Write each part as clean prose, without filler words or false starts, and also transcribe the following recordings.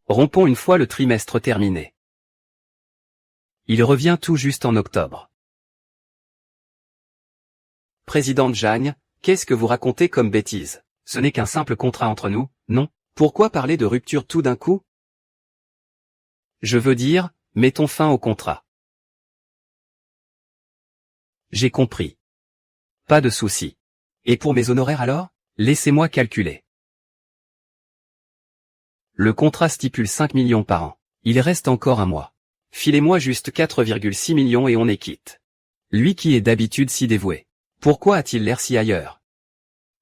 Rompons une fois le trimestre terminé. Il revient tout juste en octobre. Présidente Jagne, qu'est-ce que vous racontez comme bêtise? Ce n'est qu'un simple contrat entre nous, non? Pourquoi parler de rupture tout d'un coup? Je veux dire, mettons fin au contrat. J'ai compris. Pas de souci. Et pour mes honoraires alors? Laissez-moi calculer. Le contrat stipule 5 millions par an. Il reste encore un mois. Filez-moi juste 4,6 millions et on est quitte. Lui qui est d'habitude si dévoué. Pourquoi a-t-il l'air si ailleurs?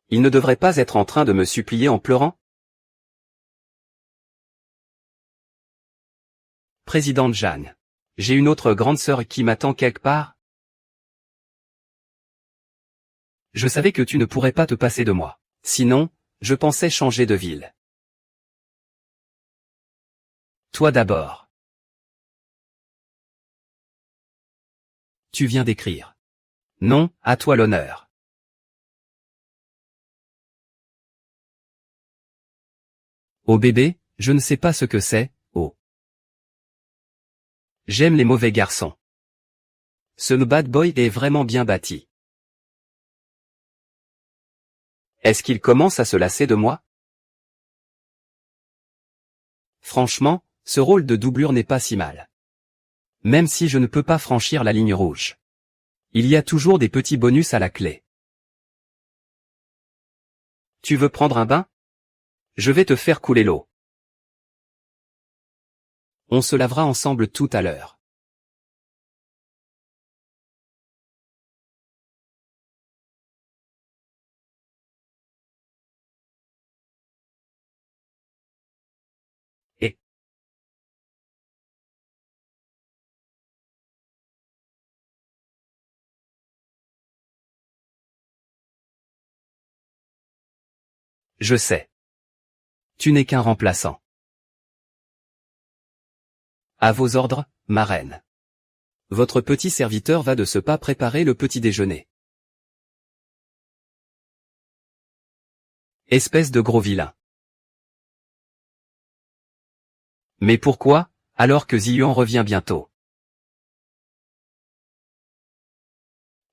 Il ne devrait pas être en train de me supplier en pleurant? Présidente Jagne. J'ai une autre grande sœur qui m'attend quelque part? Je savais que tu ne pourrais pas te passer de moi. Sinon, je pensais changer de ville. Toi d'abord. Tu viens d'écrire. Non, à toi l'honneur. Oh bébé, je ne sais pas ce que c'est, oh. J'aime les mauvais garçons. Ce bad boy est vraiment bien bâti. Est-ce qu'il commence à se lasser de moi? Franchement, ce rôle de doublure n'est pas si mal. Même si je ne peux pas franchir la ligne rouge. Il y a toujours des petits bonus à la clé. Tu veux prendre un bain? Je vais te faire couler l'eau. On se lavera ensemble tout à l'heure. Et je sais. Tu n'es qu'un remplaçant. À vos ordres, ma reine. Votre petit serviteur va de ce pas préparer le petit déjeuner. Espèce de gros vilain. Mais pourquoi, alors que Ziyuan revient bientôt?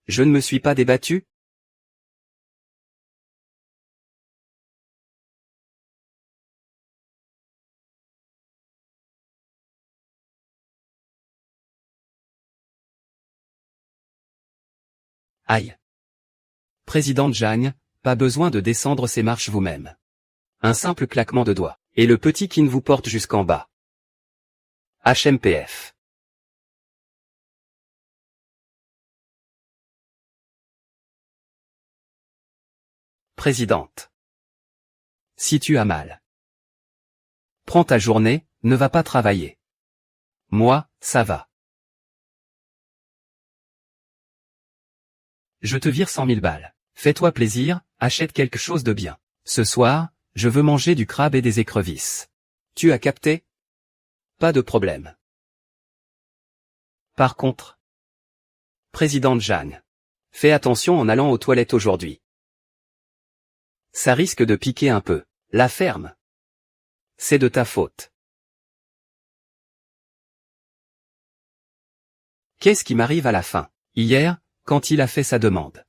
Je ne me suis pas débattu? Aïe. Présidente Jagne, pas besoin de descendre ces marches vous-même. Un simple claquement de doigts, et le petit Kin vous porte jusqu'en bas. HMPF. Présidente. Si tu as mal. Prends ta journée, ne va pas travailler. Moi, ça va. Je te vire 100 000 balles. Fais-toi plaisir, achète quelque chose de bien. Ce soir, je veux manger du crabe et des écrevisses. Tu as capté? Pas de problème. Par contre, Présidente Jagne, fais attention en allant aux toilettes aujourd'hui. Ça risque de piquer un peu. La ferme. C'est de ta faute. Qu'est-ce qui m'arrive à la fin? Hier, quand il a fait sa demande.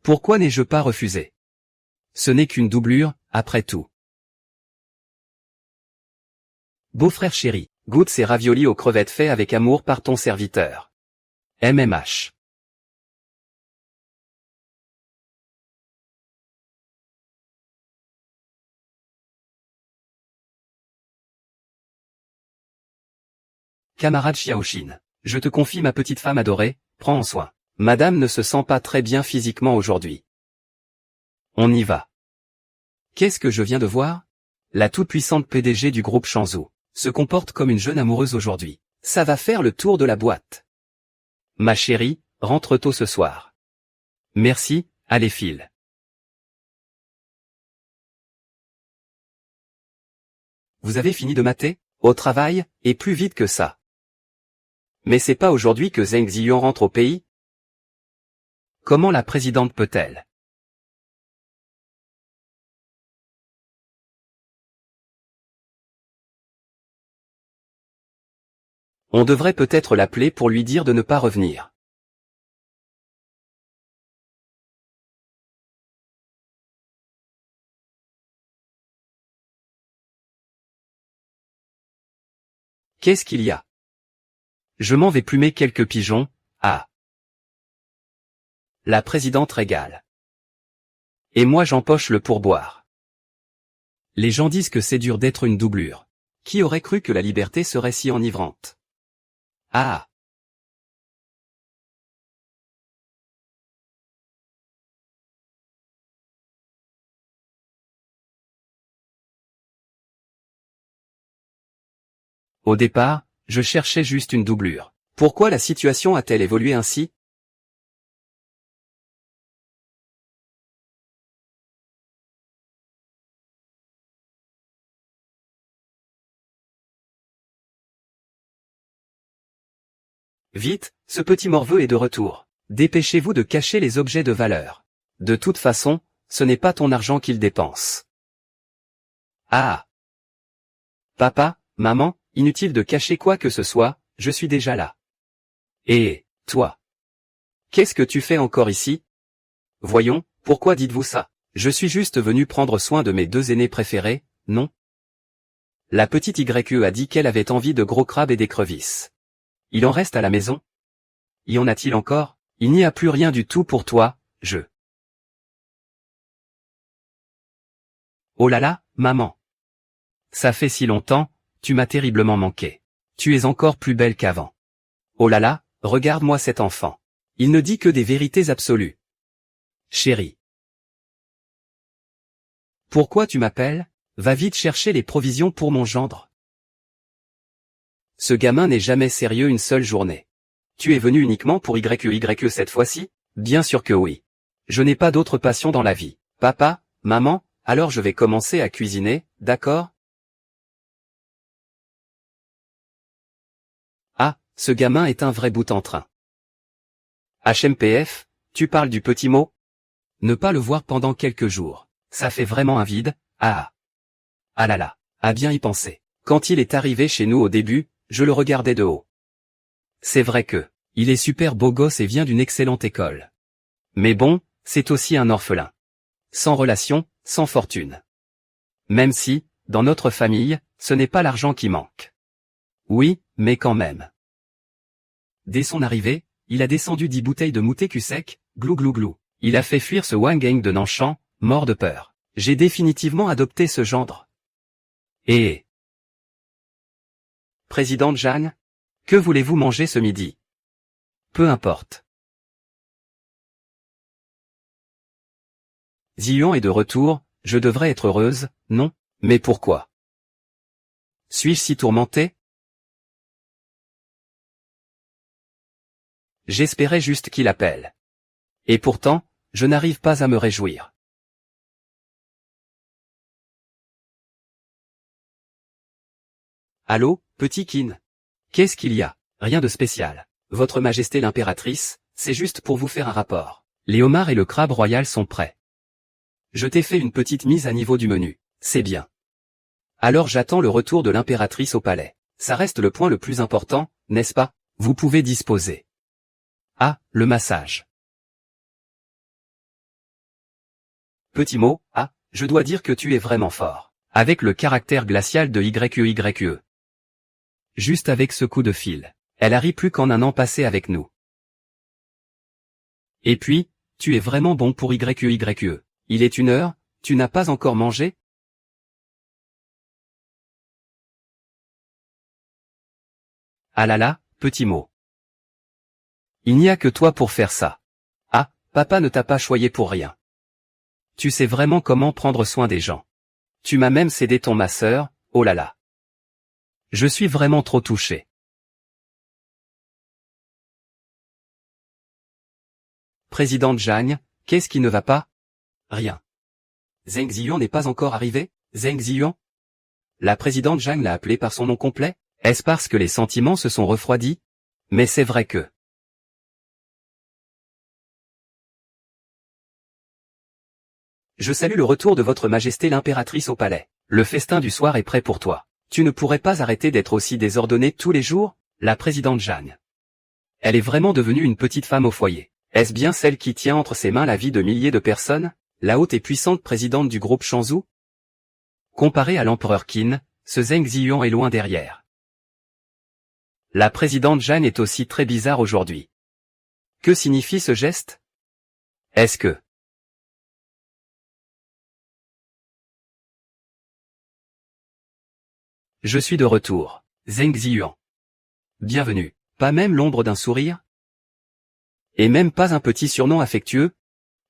Pourquoi n'ai-je pas refusé? Ce n'est qu'une doublure, après tout. Beau-frère chéri, goûte ces raviolis aux crevettes faits avec amour par ton serviteur. MMH. Camarade Xiaoxin, je te confie ma petite femme adorée, prends en soin. Madame ne se sent pas très bien physiquement aujourd'hui. On y va. Qu'est-ce que je viens de voir? La toute-puissante PDG du groupe Shanzhou se comporte comme une jeune amoureuse aujourd'hui. Ça va faire le tour de la boîte. Ma chérie, rentre tôt ce soir. Merci, allez file. Vous avez fini de mater? Au travail, et plus vite que ça. Mais c'est pas aujourd'hui que Zheng Ziyuan rentre au pays? Comment la présidente peut-elle? On devrait peut-être l'appeler pour lui dire de ne pas revenir. Qu'est-ce qu'il y a? Je m'en vais plumer quelques pigeons. Ah. La présidente régale. Et moi j'empoche le pourboire. Les gens disent que c'est dur d'être une doublure. Qui aurait cru que la liberté serait si enivrante? Ah. Au départ, je cherchais juste une doublure. Pourquoi la situation a-t-elle évolué ainsi? Vite, ce petit morveux est de retour. Dépêchez-vous de cacher les objets de valeur. De toute façon, ce n'est pas ton argent qu'il dépense. Ah. Papa, maman, inutile de cacher quoi que ce soit, je suis déjà là. Et, toi? Qu'est-ce que tu fais encore ici? Voyons, pourquoi dites-vous ça? Je suis juste venu prendre soin de mes deux aînés préférés, non? La petite YE a dit qu'elle avait envie de gros crabes et d'écrevisses. Il en reste à la maison? Y en a-t-il encore? Il n'y a plus rien du tout pour toi, je. Oh là là, maman. Ça fait si longtemps, tu m'as terriblement manqué. Tu es encore plus belle qu'avant. Oh là là, regarde-moi cet enfant. Il ne dit que des vérités absolues. Chérie. Pourquoi tu m'appelles? Va vite chercher les provisions pour mon gendre. Ce gamin n'est jamais sérieux une seule journée. Tu es venu uniquement pour YE cette fois-ci? Bien sûr que oui. Je n'ai pas d'autre passion dans la vie. Papa, maman, alors je vais commencer à cuisiner, d'accord? Ah, ce gamin est un vrai bout en train. HMPF, tu parles du petit mot? Ne pas le voir pendant quelques jours, ça fait vraiment un vide, ah. Ah là là, à bien y penser. Quand il est arrivé chez nous au début, je le regardais de haut. C'est vrai que, il est super beau gosse et vient d'une excellente école. Mais bon, c'est aussi un orphelin. Sans relation, sans fortune. Même si, dans notre famille, ce n'est pas l'argent qui manque. Oui, mais quand même. Dès son arrivée, il a descendu 10 bouteilles de mouté cul sec, glou glou glou. Il a fait fuir ce Wang Gang de Nanshan, mort de peur. J'ai définitivement adopté ce gendre. Et... Présidente Jeanne, que voulez-vous manger ce midi? Peu importe. Zion est de retour, je devrais être heureuse, non? Mais pourquoi? Suis-je si tourmentée? J'espérais juste qu'il appelle. Et pourtant, je n'arrive pas à me réjouir. Allô, petit Kin? Qu'est-ce qu'il y a? Rien de spécial. Votre Majesté l'impératrice, c'est juste pour vous faire un rapport. Les homards et le crabe royal sont prêts. Je t'ai fait une petite mise à niveau du menu, c'est bien. Alors j'attends le retour de l'impératrice au palais. Ça reste le point le plus important, n'est-ce pas? Vous pouvez disposer. Ah, le massage. Petit mot, ah, je dois dire que tu es vraiment fort. Avec le caractère glacial de YE. Juste avec ce coup de fil. Elle a ri plus qu'en un an passé avec nous. Et puis, tu es vraiment bon pour YE. Il est 1 heure, tu n'as pas encore mangé? Ah là là, petit mot. Il n'y a que toi pour faire ça. Ah, papa ne t'a pas choyé pour rien. Tu sais vraiment comment prendre soin des gens. Tu m'as même cédé ton masseur, oh là là. Je suis vraiment trop touché. Présidente Jeanne, qu'est-ce qui ne va pas? Rien. Zheng Ziyon n'est pas encore arrivé? Zheng Ziyon? La présidente Jeanne l'a appelé par son nom complet? Est-ce parce que les sentiments se sont refroidis? Mais c'est vrai que... Je salue le retour de votre Majesté l'impératrice au palais. Le festin du soir est prêt pour toi. Tu ne pourrais pas arrêter d'être aussi désordonné tous les jours? La présidente Jeanne. Elle est vraiment devenue une petite femme au foyer. Est-ce bien celle qui tient entre ses mains la vie de milliers de personnes, la haute et puissante présidente du groupe Shanzhou? Comparée à l'empereur Qin, ce Zheng Ziyuan est loin derrière. La présidente Jeanne est aussi très bizarre aujourd'hui. Que signifie ce geste? Est-ce que... Je suis de retour, Zheng Ziyuan. Bienvenue. Pas même l'ombre d'un sourire? Et même pas un petit surnom affectueux?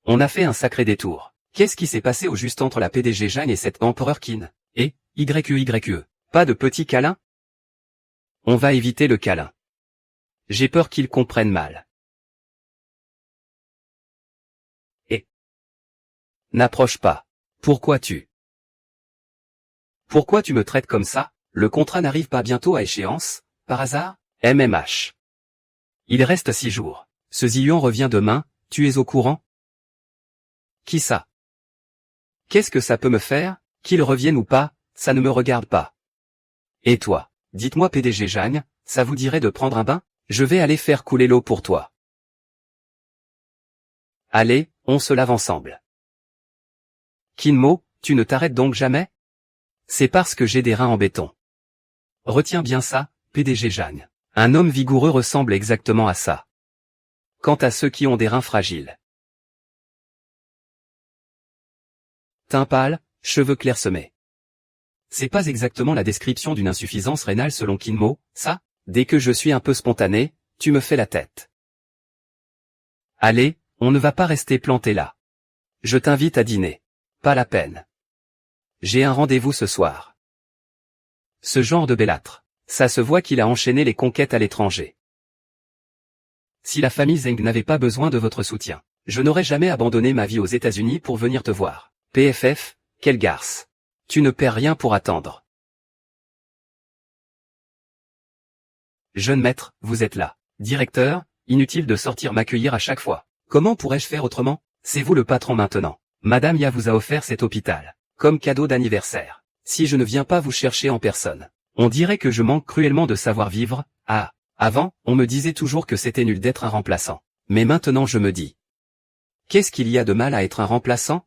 On a fait un sacré détour. Qu'est-ce qui s'est passé au juste entre la PDG Jeanne et cet empereur Qin? Et, YQYQE. Pas de petit câlin? On va éviter le câlin. J'ai peur qu'ils comprennent mal. Et n'approche pas. Pourquoi tu me traites comme ça? Le contrat n'arrive pas bientôt à échéance, par hasard? MMH. Il reste 6 jours. Ce Ziyuan revient demain, tu es au courant? Qui ça? Qu'est-ce que ça peut me faire? Qu'il revienne ou pas, ça ne me regarde pas. Et toi, dites-moi PDG Jeanne, ça vous dirait de prendre un bain? Je vais aller faire couler l'eau pour toi. Allez, on se lave ensemble. Kinmo, tu ne t'arrêtes donc jamais? C'est parce que j'ai des reins en béton. Retiens bien ça, PDG Jeanne. Un homme vigoureux ressemble exactement à ça. Quant à ceux qui ont des reins fragiles. Teint pâle, cheveux clairsemés. C'est pas exactement la description d'une insuffisance rénale selon Kinmo, ça? Dès que je suis un peu spontané, tu me fais la tête. Allez, on ne va pas rester planté là. Je t'invite à dîner. Pas la peine. J'ai un rendez-vous ce soir. Ce genre de bellâtre. Ça se voit qu'il a enchaîné les conquêtes à l'étranger. Si la famille Zheng n'avait pas besoin de votre soutien, je n'aurais jamais abandonné ma vie aux États-Unis pour venir te voir. PFF, quelle garce. Tu ne perds rien pour attendre. Jeune maître, vous êtes là. Directeur, inutile de sortir m'accueillir à chaque fois. Comment pourrais-je faire autrement? C'est vous le patron maintenant. Madame Ya vous a offert cet hôpital, comme cadeau d'anniversaire. Si je ne viens pas vous chercher en personne, on dirait que je manque cruellement de savoir-vivre. Ah, avant, on me disait toujours que c'était nul d'être un remplaçant. Mais maintenant je me dis. Qu'est-ce qu'il y a de mal à être un remplaçant?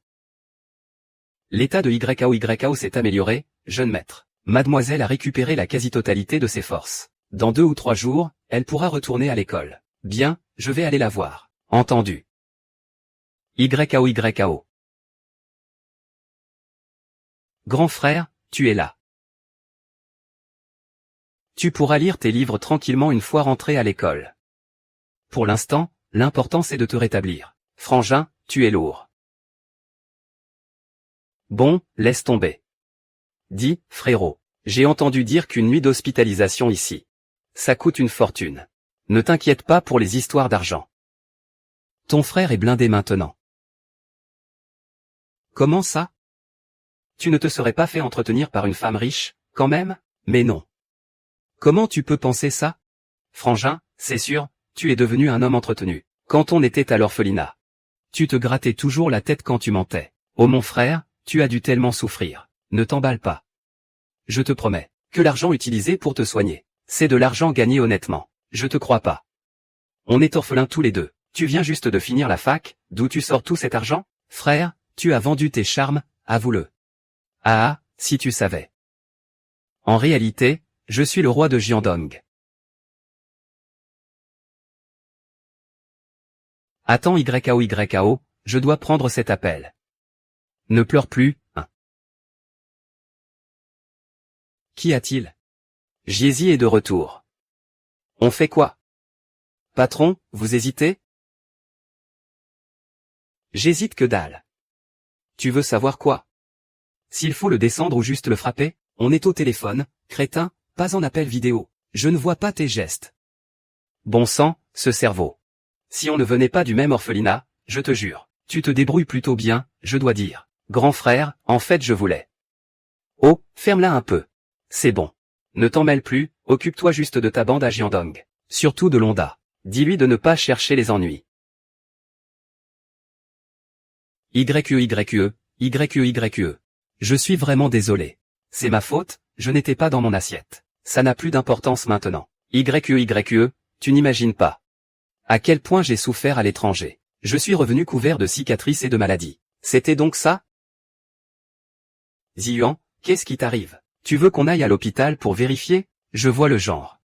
L'état de YAO s'est amélioré, jeune maître. Mademoiselle a récupéré la quasi-totalité de ses forces. Dans 2 ou 3 jours, elle pourra retourner à l'école. Bien, je vais aller la voir. Entendu. YAO. Grand frère, tu es là. Tu pourras lire tes livres tranquillement une fois rentré à l'école. Pour l'instant, l'important c'est de te rétablir. Frangin, tu es lourd. Bon, laisse tomber. Dis, frérot, j'ai entendu dire qu'une nuit d'hospitalisation ici, ça coûte une fortune. Ne t'inquiète pas pour les histoires d'argent. Ton frère est blindé maintenant. Comment ça? Tu ne te serais pas fait entretenir par une femme riche, quand même? Mais non. Comment tu peux penser ça? Frangin, c'est sûr, tu es devenu un homme entretenu. Quand on était à l'orphelinat, tu te grattais toujours la tête quand tu mentais. Oh mon frère, tu as dû tellement souffrir. Ne t'emballe pas. Je te promets que l'argent utilisé pour te soigner, c'est de l'argent gagné honnêtement. Je te crois pas. On est orphelins tous les deux. Tu viens juste de finir la fac, d'où tu sors tout cet argent? Frère, tu as vendu tes charmes, avoue-le. Ah, si tu savais. En réalité, je suis le roi de Jiandong. Attends YAO, je dois prendre cet appel. Ne pleure plus, hein. Qu'y a-t-il? Jiezi est de retour. On fait quoi? Patron, vous hésitez? J'hésite que dalle. Tu veux savoir quoi? S'il faut le descendre ou juste le frapper, on est au téléphone, crétin, pas en appel vidéo. Je ne vois pas tes gestes. Bon sang, ce cerveau. Si on ne venait pas du même orphelinat, je te jure, tu te débrouilles plutôt bien, je dois dire. Grand frère, en fait je voulais. Oh, ferme-la un peu. C'est bon. Ne t'en mêle plus, occupe-toi juste de ta bande à Jiandong. Surtout de Londa. Dis-lui de ne pas chercher les ennuis. YQE. Je suis vraiment désolé. C'est ma faute, je n'étais pas dans mon assiette. Ça n'a plus d'importance maintenant. Tu n'imagines pas. À quel point j'ai souffert à l'étranger. Je suis revenu couvert de cicatrices et de maladies. C'était donc ça? Ziyuan, qu'est-ce qui t'arrive? Tu veux qu'on aille à l'hôpital pour vérifier? Je vois le genre.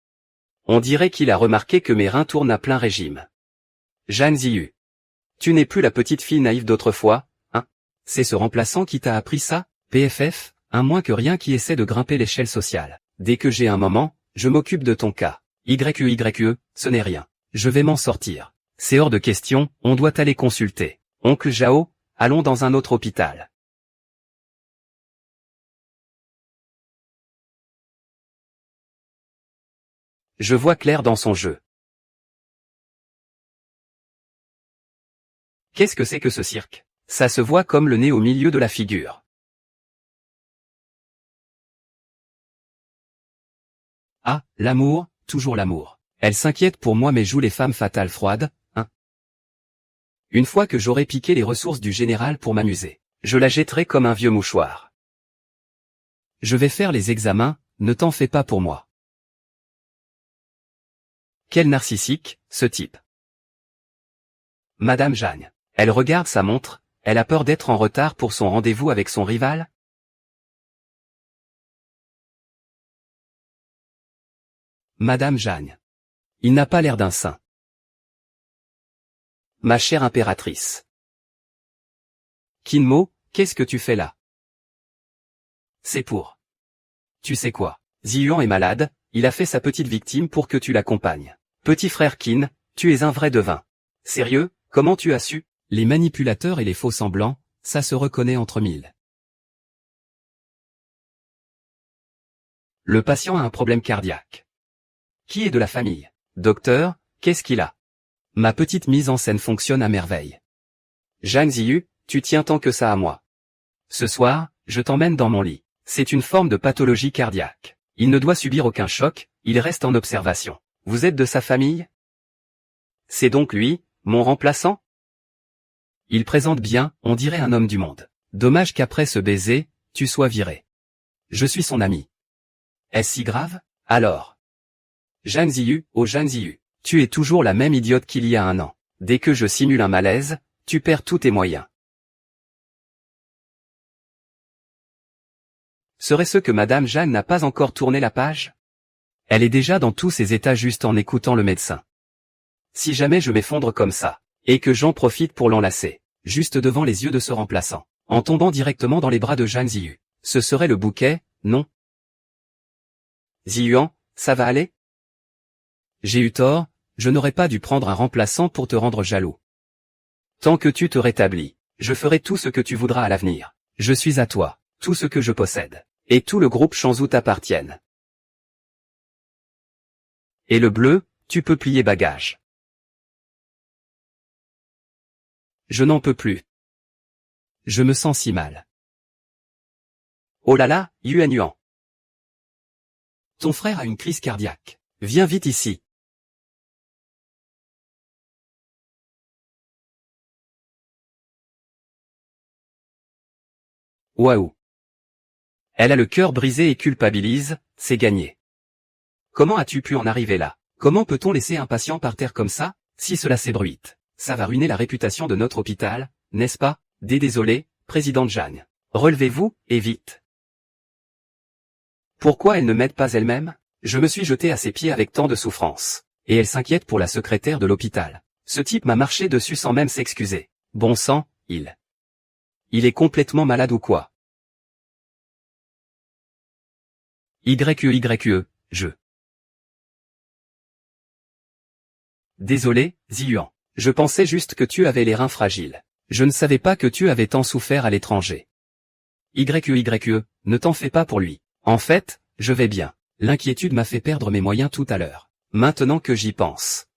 On dirait qu'il a remarqué que mes reins tournent à plein régime. Zhang Ziyu. Tu n'es plus la petite fille naïve d'autrefois, hein? C'est ce remplaçant qui t'a appris ça? PFF, un moins que rien qui essaie de grimper l'échelle sociale. Dès que j'ai un moment, je m'occupe de ton cas. Ce n'est rien. Je vais m'en sortir. C'est hors de question, on doit aller consulter. Oncle Zhao, allons dans un autre hôpital. Je vois clair dans son jeu. Qu'est-ce que c'est que ce cirque? Ça se voit comme le nez au milieu de la figure. Ah, l'amour, toujours l'amour. Elle s'inquiète pour moi mais joue les femmes fatales froides, hein? Une fois que j'aurai piqué les ressources du général pour m'amuser, je la jetterai comme un vieux mouchoir. Je vais faire les examens, ne t'en fais pas pour moi. Quel narcissique, ce type. Madame Jeanne. Elle regarde sa montre, elle a peur d'être en retard pour son rendez-vous avec son rival? Madame Jeanne. Il n'a pas l'air d'un saint. Ma chère impératrice. Kinmo, qu'est-ce que tu fais là? C'est pour. Tu sais quoi? Ziyuan est malade, il a fait sa petite victime pour que tu l'accompagnes. Petit frère Qin, tu es un vrai devin. Sérieux, comment tu as su? Les manipulateurs et les faux semblants, ça se reconnaît entre mille. Le patient a un problème cardiaque. Qui est de la famille? Docteur, qu'est-ce qu'il a? Ma petite mise en scène fonctionne à merveille. Zhang Ziyu, tu tiens tant que ça à moi. Ce soir, je t'emmène dans mon lit. C'est une forme de pathologie cardiaque. Il ne doit subir aucun choc, il reste en observation. Vous êtes de sa famille? C'est donc lui, mon remplaçant? Il présente bien, on dirait un homme du monde. Dommage qu'après ce baiser, tu sois viré. Je suis son ami. Est-ce si grave? Alors. Zhang Ziyu, oh Zhang Ziyu, tu es toujours la même idiote qu'il y a un an. Dès que je simule un malaise, tu perds tous tes moyens. Serait-ce que Madame Jeanne n'a pas encore tourné la page? Elle est déjà dans tous ses états juste en écoutant le médecin. Si jamais je m'effondre comme ça, et que j'en profite pour l'enlacer, juste devant les yeux de ce remplaçant, en tombant directement dans les bras de Zhang Ziyu, ce serait le bouquet, non? Ziyuan, ça va aller? J'ai eu tort, je n'aurais pas dû prendre un remplaçant pour te rendre jaloux. Tant que tu te rétablis, je ferai tout ce que tu voudras à l'avenir. Je suis à toi, tout ce que je possède, et tout le groupe Shanzhou t'appartiennent. Et le bleu, tu peux plier bagage. Je n'en peux plus. Je me sens si mal. Oh là là, Yuan Yuan. Ton frère a une crise cardiaque. Viens vite ici. Waouh. Elle a le cœur brisé et culpabilise, c'est gagné. Comment as-tu pu en arriver là? Comment peut-on laisser un patient par terre comme ça? Si cela s'ébruite, ça va ruiner la réputation de notre hôpital, n'est-ce pas? Désolé, présidente Jeanne. Relevez-vous, et vite. Pourquoi elle ne m'aide pas elle-même? Je me suis jeté à ses pieds avec tant de souffrance. Et elle s'inquiète pour la secrétaire de l'hôpital. Ce type m'a marché dessus sans même s'excuser. Bon sang, il est complètement malade ou quoi? Je. Désolé, Ziyuan. Je pensais juste que tu avais les reins fragiles. Je ne savais pas que tu avais tant souffert à l'étranger. Ne t'en fais pas pour lui. En fait, je vais bien. L'inquiétude m'a fait perdre mes moyens tout à l'heure. Maintenant que j'y pense.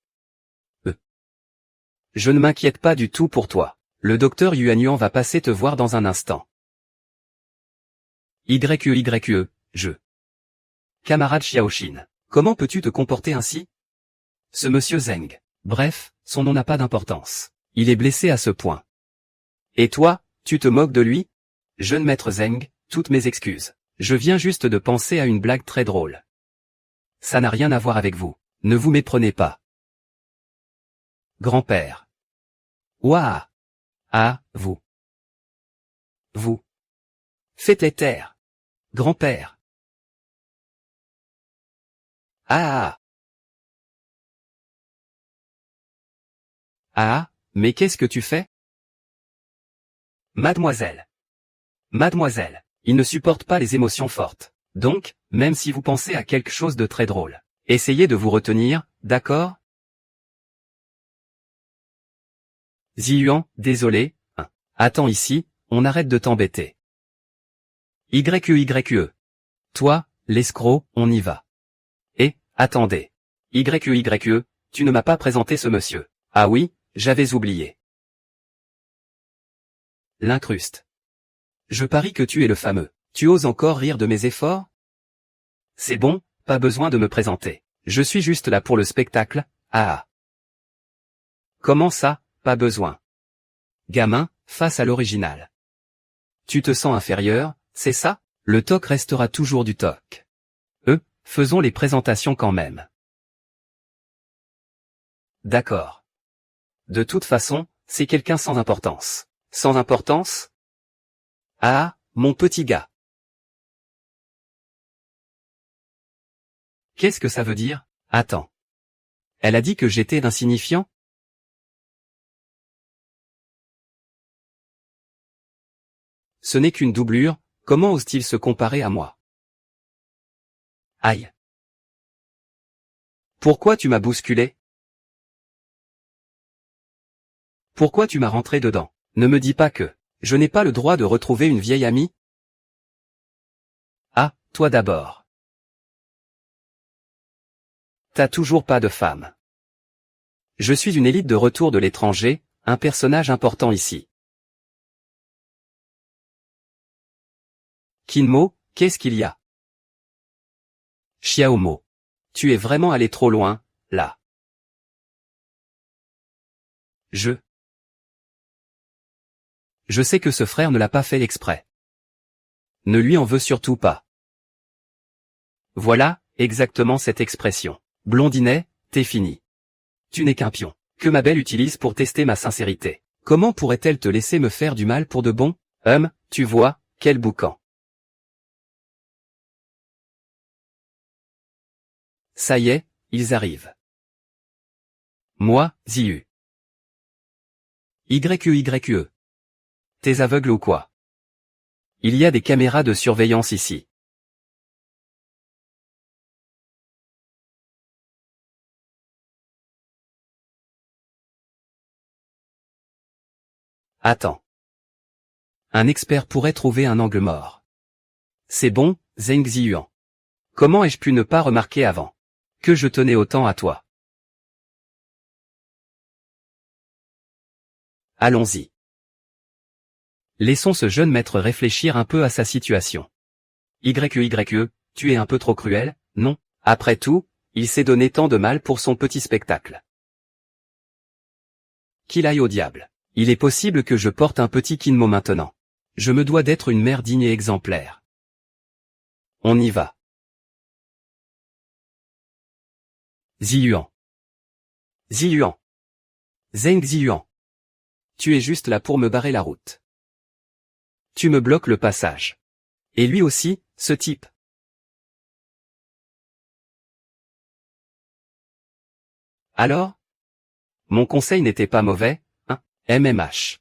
Je ne m'inquiète pas du tout pour toi. Le docteur Yuan Yuan va passer te voir dans un instant. Je. Camarade Xiaoxin, comment peux-tu te comporter ainsi? Ce monsieur Zeng. Bref, son nom n'a pas d'importance. Il est blessé à ce point. Et toi, tu te moques de lui? Jeune maître Zeng, toutes mes excuses. Je viens juste de penser à une blague très drôle. Ça n'a rien à voir avec vous. Ne vous méprenez pas. Grand-père. Ouah. Ah, vous. Vous. Faites les taire. Grand-père. Ah. Ah, mais qu'est-ce que tu fais? Mademoiselle. Mademoiselle, il ne supporte pas les émotions fortes. Donc, même si vous pensez à quelque chose de très drôle, essayez de vous retenir, d'accord? Ziyuan, désolé. Attends ici, on arrête de t'embêter. YE. Toi, l'escroc, on y va. Et, attendez. YE, tu ne m'as pas présenté ce monsieur. Ah oui, j'avais oublié. L'incruste. Je parie que tu es le fameux. Tu oses encore rire de mes efforts? C'est bon, pas besoin de me présenter. Je suis juste là pour le spectacle, ah. Comment ça, pas besoin? Gamin, face à l'original. Tu te sens inférieur, c'est ça? Le toc restera toujours du toc. Faisons les présentations quand même. D'accord. De toute façon, c'est quelqu'un sans importance. Sans importance? Ah, mon petit gars. Qu'est-ce que ça veut dire? Attends. Elle a dit que j'étais insignifiant? Ce n'est qu'une doublure, comment ose-t-il se comparer à moi? Aïe. Pourquoi tu m'as bousculé? Pourquoi tu m'as rentré dedans? Ne me dis pas que je n'ai pas le droit de retrouver une vieille amie? Ah, toi d'abord. T'as toujours pas de femme. Je suis une élite de retour de l'étranger, un personnage important ici. Kinmo, qu'est-ce qu'il y a? Xiaomo. Tu es vraiment allé trop loin, là. Je sais que ce frère ne l'a pas fait exprès. Ne lui en veux surtout pas. Voilà, exactement cette expression. Blondinet, t'es fini. Tu n'es qu'un pion, que ma belle utilise pour tester ma sincérité. Comment pourrait-elle te laisser me faire du mal pour de bon? Tu vois, quel boucan. Ça y est, ils arrivent. Moi, Ziyu. YE. T'es aveugle ou quoi? Il y a des caméras de surveillance ici. Attends. Un expert pourrait trouver un angle mort. C'est bon, Zheng Ziyuan. Comment ai-je pu ne pas remarquer avant que je tenais autant à toi? Allons-y. Laissons ce jeune maître réfléchir un peu à sa situation. YE, tu es un peu trop cruel, non? Après tout, il s'est donné tant de mal pour son petit spectacle. Qu'il aille au diable. Il est possible que je porte un petit Kinmo maintenant. Je me dois d'être une mère digne et exemplaire. On y va. Ziyuan. Ziyuan. Zheng Ziyuan. Tu es juste là pour me barrer la route. Tu me bloques le passage. Et lui aussi, ce type. Alors? Mon conseil n'était pas mauvais, hein? MMH.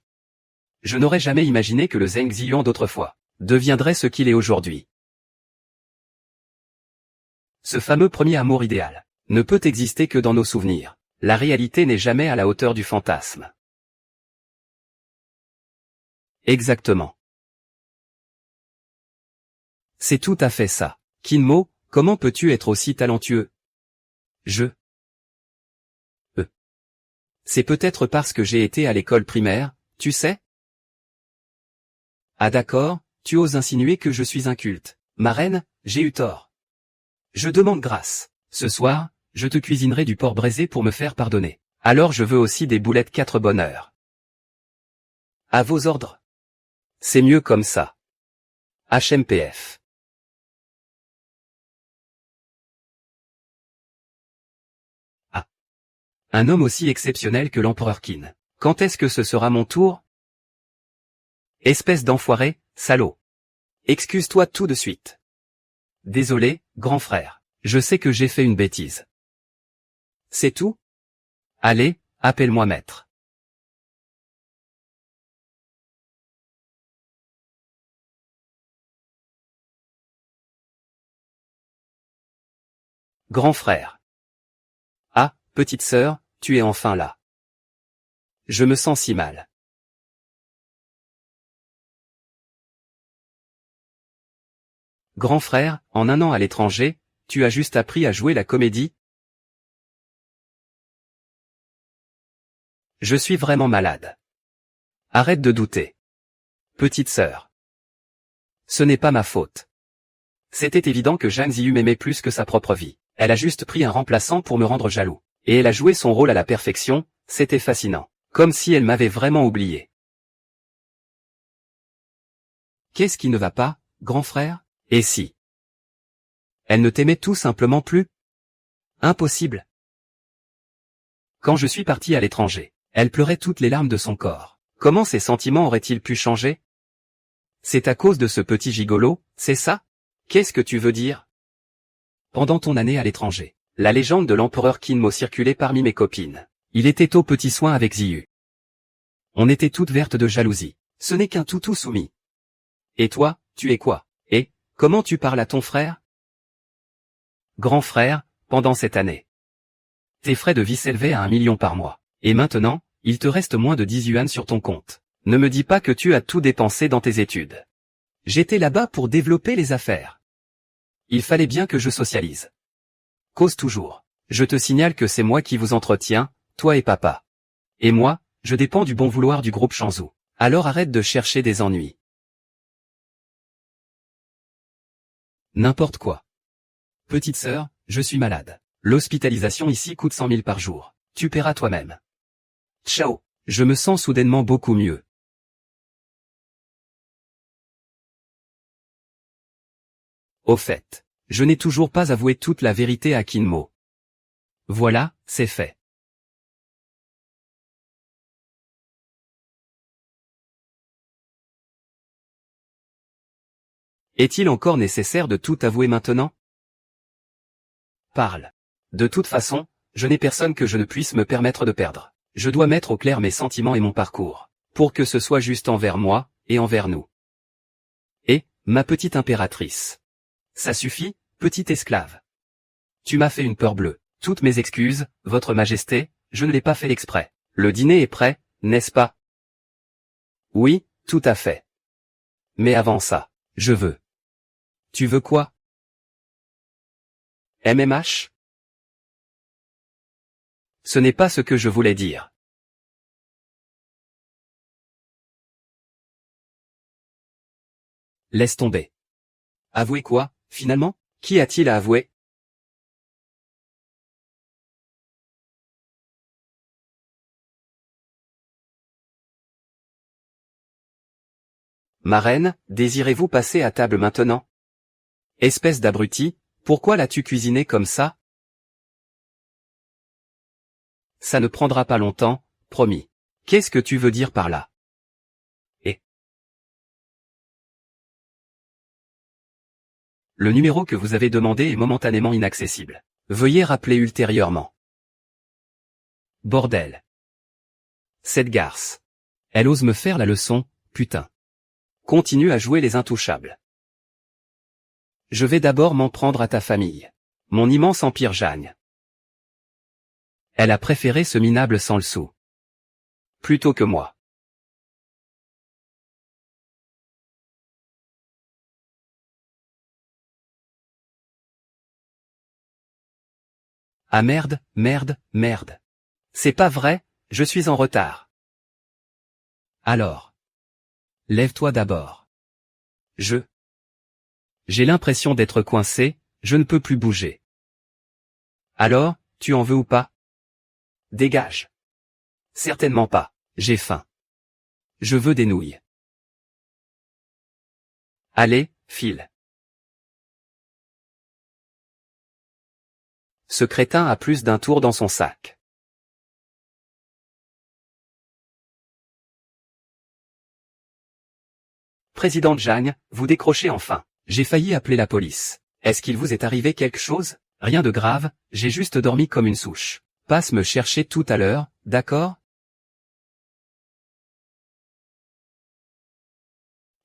Je n'aurais jamais imaginé que le Zheng Ziyuan d'autrefois deviendrait ce qu'il est aujourd'hui. Ce fameux premier amour idéal ne peut exister que dans nos souvenirs. La réalité n'est jamais à la hauteur du fantasme. Exactement. C'est tout à fait ça. Kinmo, comment peux-tu être aussi talentueux? C'est peut-être parce que j'ai été à l'école primaire, tu sais? Ah d'accord, tu oses insinuer que je suis inculte. Ma reine, j'ai eu tort. Je demande grâce. Ce soir, je te cuisinerai du porc braisé pour me faire pardonner. Alors je veux aussi des boulettes 4 bonheurs. À vos ordres. C'est mieux comme ça. HMPF. Un homme aussi exceptionnel que l'empereur Qin. Quand est-ce que ce sera mon tour? Espèce d'enfoiré, salaud. Excuse-toi tout de suite. Désolé, grand frère. Je sais que j'ai fait une bêtise. C'est tout? Allez, appelle-moi maître. Grand frère. Ah, petite sœur, tu es enfin là. Je me sens si mal. Grand frère, en un an à l'étranger, tu as juste appris à jouer la comédie? Je suis vraiment malade. Arrête de douter. Petite sœur. Ce n'est pas ma faute. C'était évident que Zhang Ziyu m'aimait plus que sa propre vie. Elle a juste pris un remplaçant pour me rendre jaloux. Et elle a joué son rôle à la perfection, c'était fascinant. Comme si elle m'avait vraiment oublié. Qu'est-ce qui ne va pas, grand frère? Et si elle ne t'aimait tout simplement plus? Impossible. Quand je suis parti à l'étranger, elle pleurait toutes les larmes de son corps. Comment ses sentiments auraient-ils pu changer? C'est à cause de ce petit gigolo, c'est ça? Qu'est-ce que tu veux dire? Pendant ton année à l'étranger, la légende de l'empereur Qin circulait parmi mes copines. Il était aux petits soins avec Ziyu. On était toutes vertes de jalousie. Ce n'est qu'un toutou soumis. Et toi, tu es quoi? Et, comment tu parles à ton frère? Grand frère, pendant cette année. Tes frais de vie s'élevaient à 1 million par mois. Et maintenant, il te reste moins de 10 yuan sur ton compte. Ne me dis pas que tu as tout dépensé dans tes études. J'étais là-bas pour développer les affaires. Il fallait bien que je socialise. Cause toujours. Je te signale que c'est moi qui vous entretiens, toi et papa. Et moi, je dépends du bon vouloir du groupe Shanzhou. Alors arrête de chercher des ennuis. N'importe quoi. Petite sœur, je suis malade. L'hospitalisation ici coûte 100 000 par jour. Tu paieras toi-même. Ciao. Je me sens soudainement beaucoup mieux. Au fait, je n'ai toujours pas avoué toute la vérité à Kinmo. Voilà, c'est fait. Est-il encore nécessaire de tout avouer maintenant? Parle. De toute façon, je n'ai personne que je ne puisse me permettre de perdre. Je dois mettre au clair mes sentiments et mon parcours, pour que ce soit juste envers moi, et envers nous. Et, ma petite impératrice. Ça suffit, petite esclave. Tu m'as fait une peur bleue. Toutes mes excuses, votre majesté, je ne l'ai pas fait exprès. Le dîner est prêt, n'est-ce pas? Oui, tout à fait. Mais avant ça, je veux. Tu veux quoi? MMH? Ce n'est pas ce que je voulais dire. Laisse tomber. Avouer quoi, finalement? Qui a-t-il à avouer? Ma reine, désirez-vous passer à table maintenant? Espèce d'abruti, pourquoi l'as-tu cuisiné comme ça? Ça ne prendra pas longtemps, promis. Qu'est-ce que tu veux dire par là? Et le numéro que vous avez demandé est momentanément inaccessible. Veuillez rappeler ultérieurement. Bordel. Cette garce. Elle ose me faire la leçon, putain. Continue à jouer les intouchables. Je vais d'abord m'en prendre à ta famille. Mon immense empire Jagne. Elle a préféré ce minable sans le sou. Plutôt que moi. Ah merde, merde, merde. C'est pas vrai, je suis en retard. Alors. Lève-toi d'abord. J'ai l'impression d'être coincé, je ne peux plus bouger. Alors, tu en veux ou pas? Dégage. Certainement pas, j'ai faim. Je veux des nouilles. Allez, file. Ce crétin a plus d'un tour dans son sac. Présidente Jeanne, vous décrochez enfin. J'ai failli appeler la police. Est-ce qu'il vous est arrivé quelque chose? Rien de grave, j'ai juste dormi comme une souche. Passe me chercher tout à l'heure, d'accord?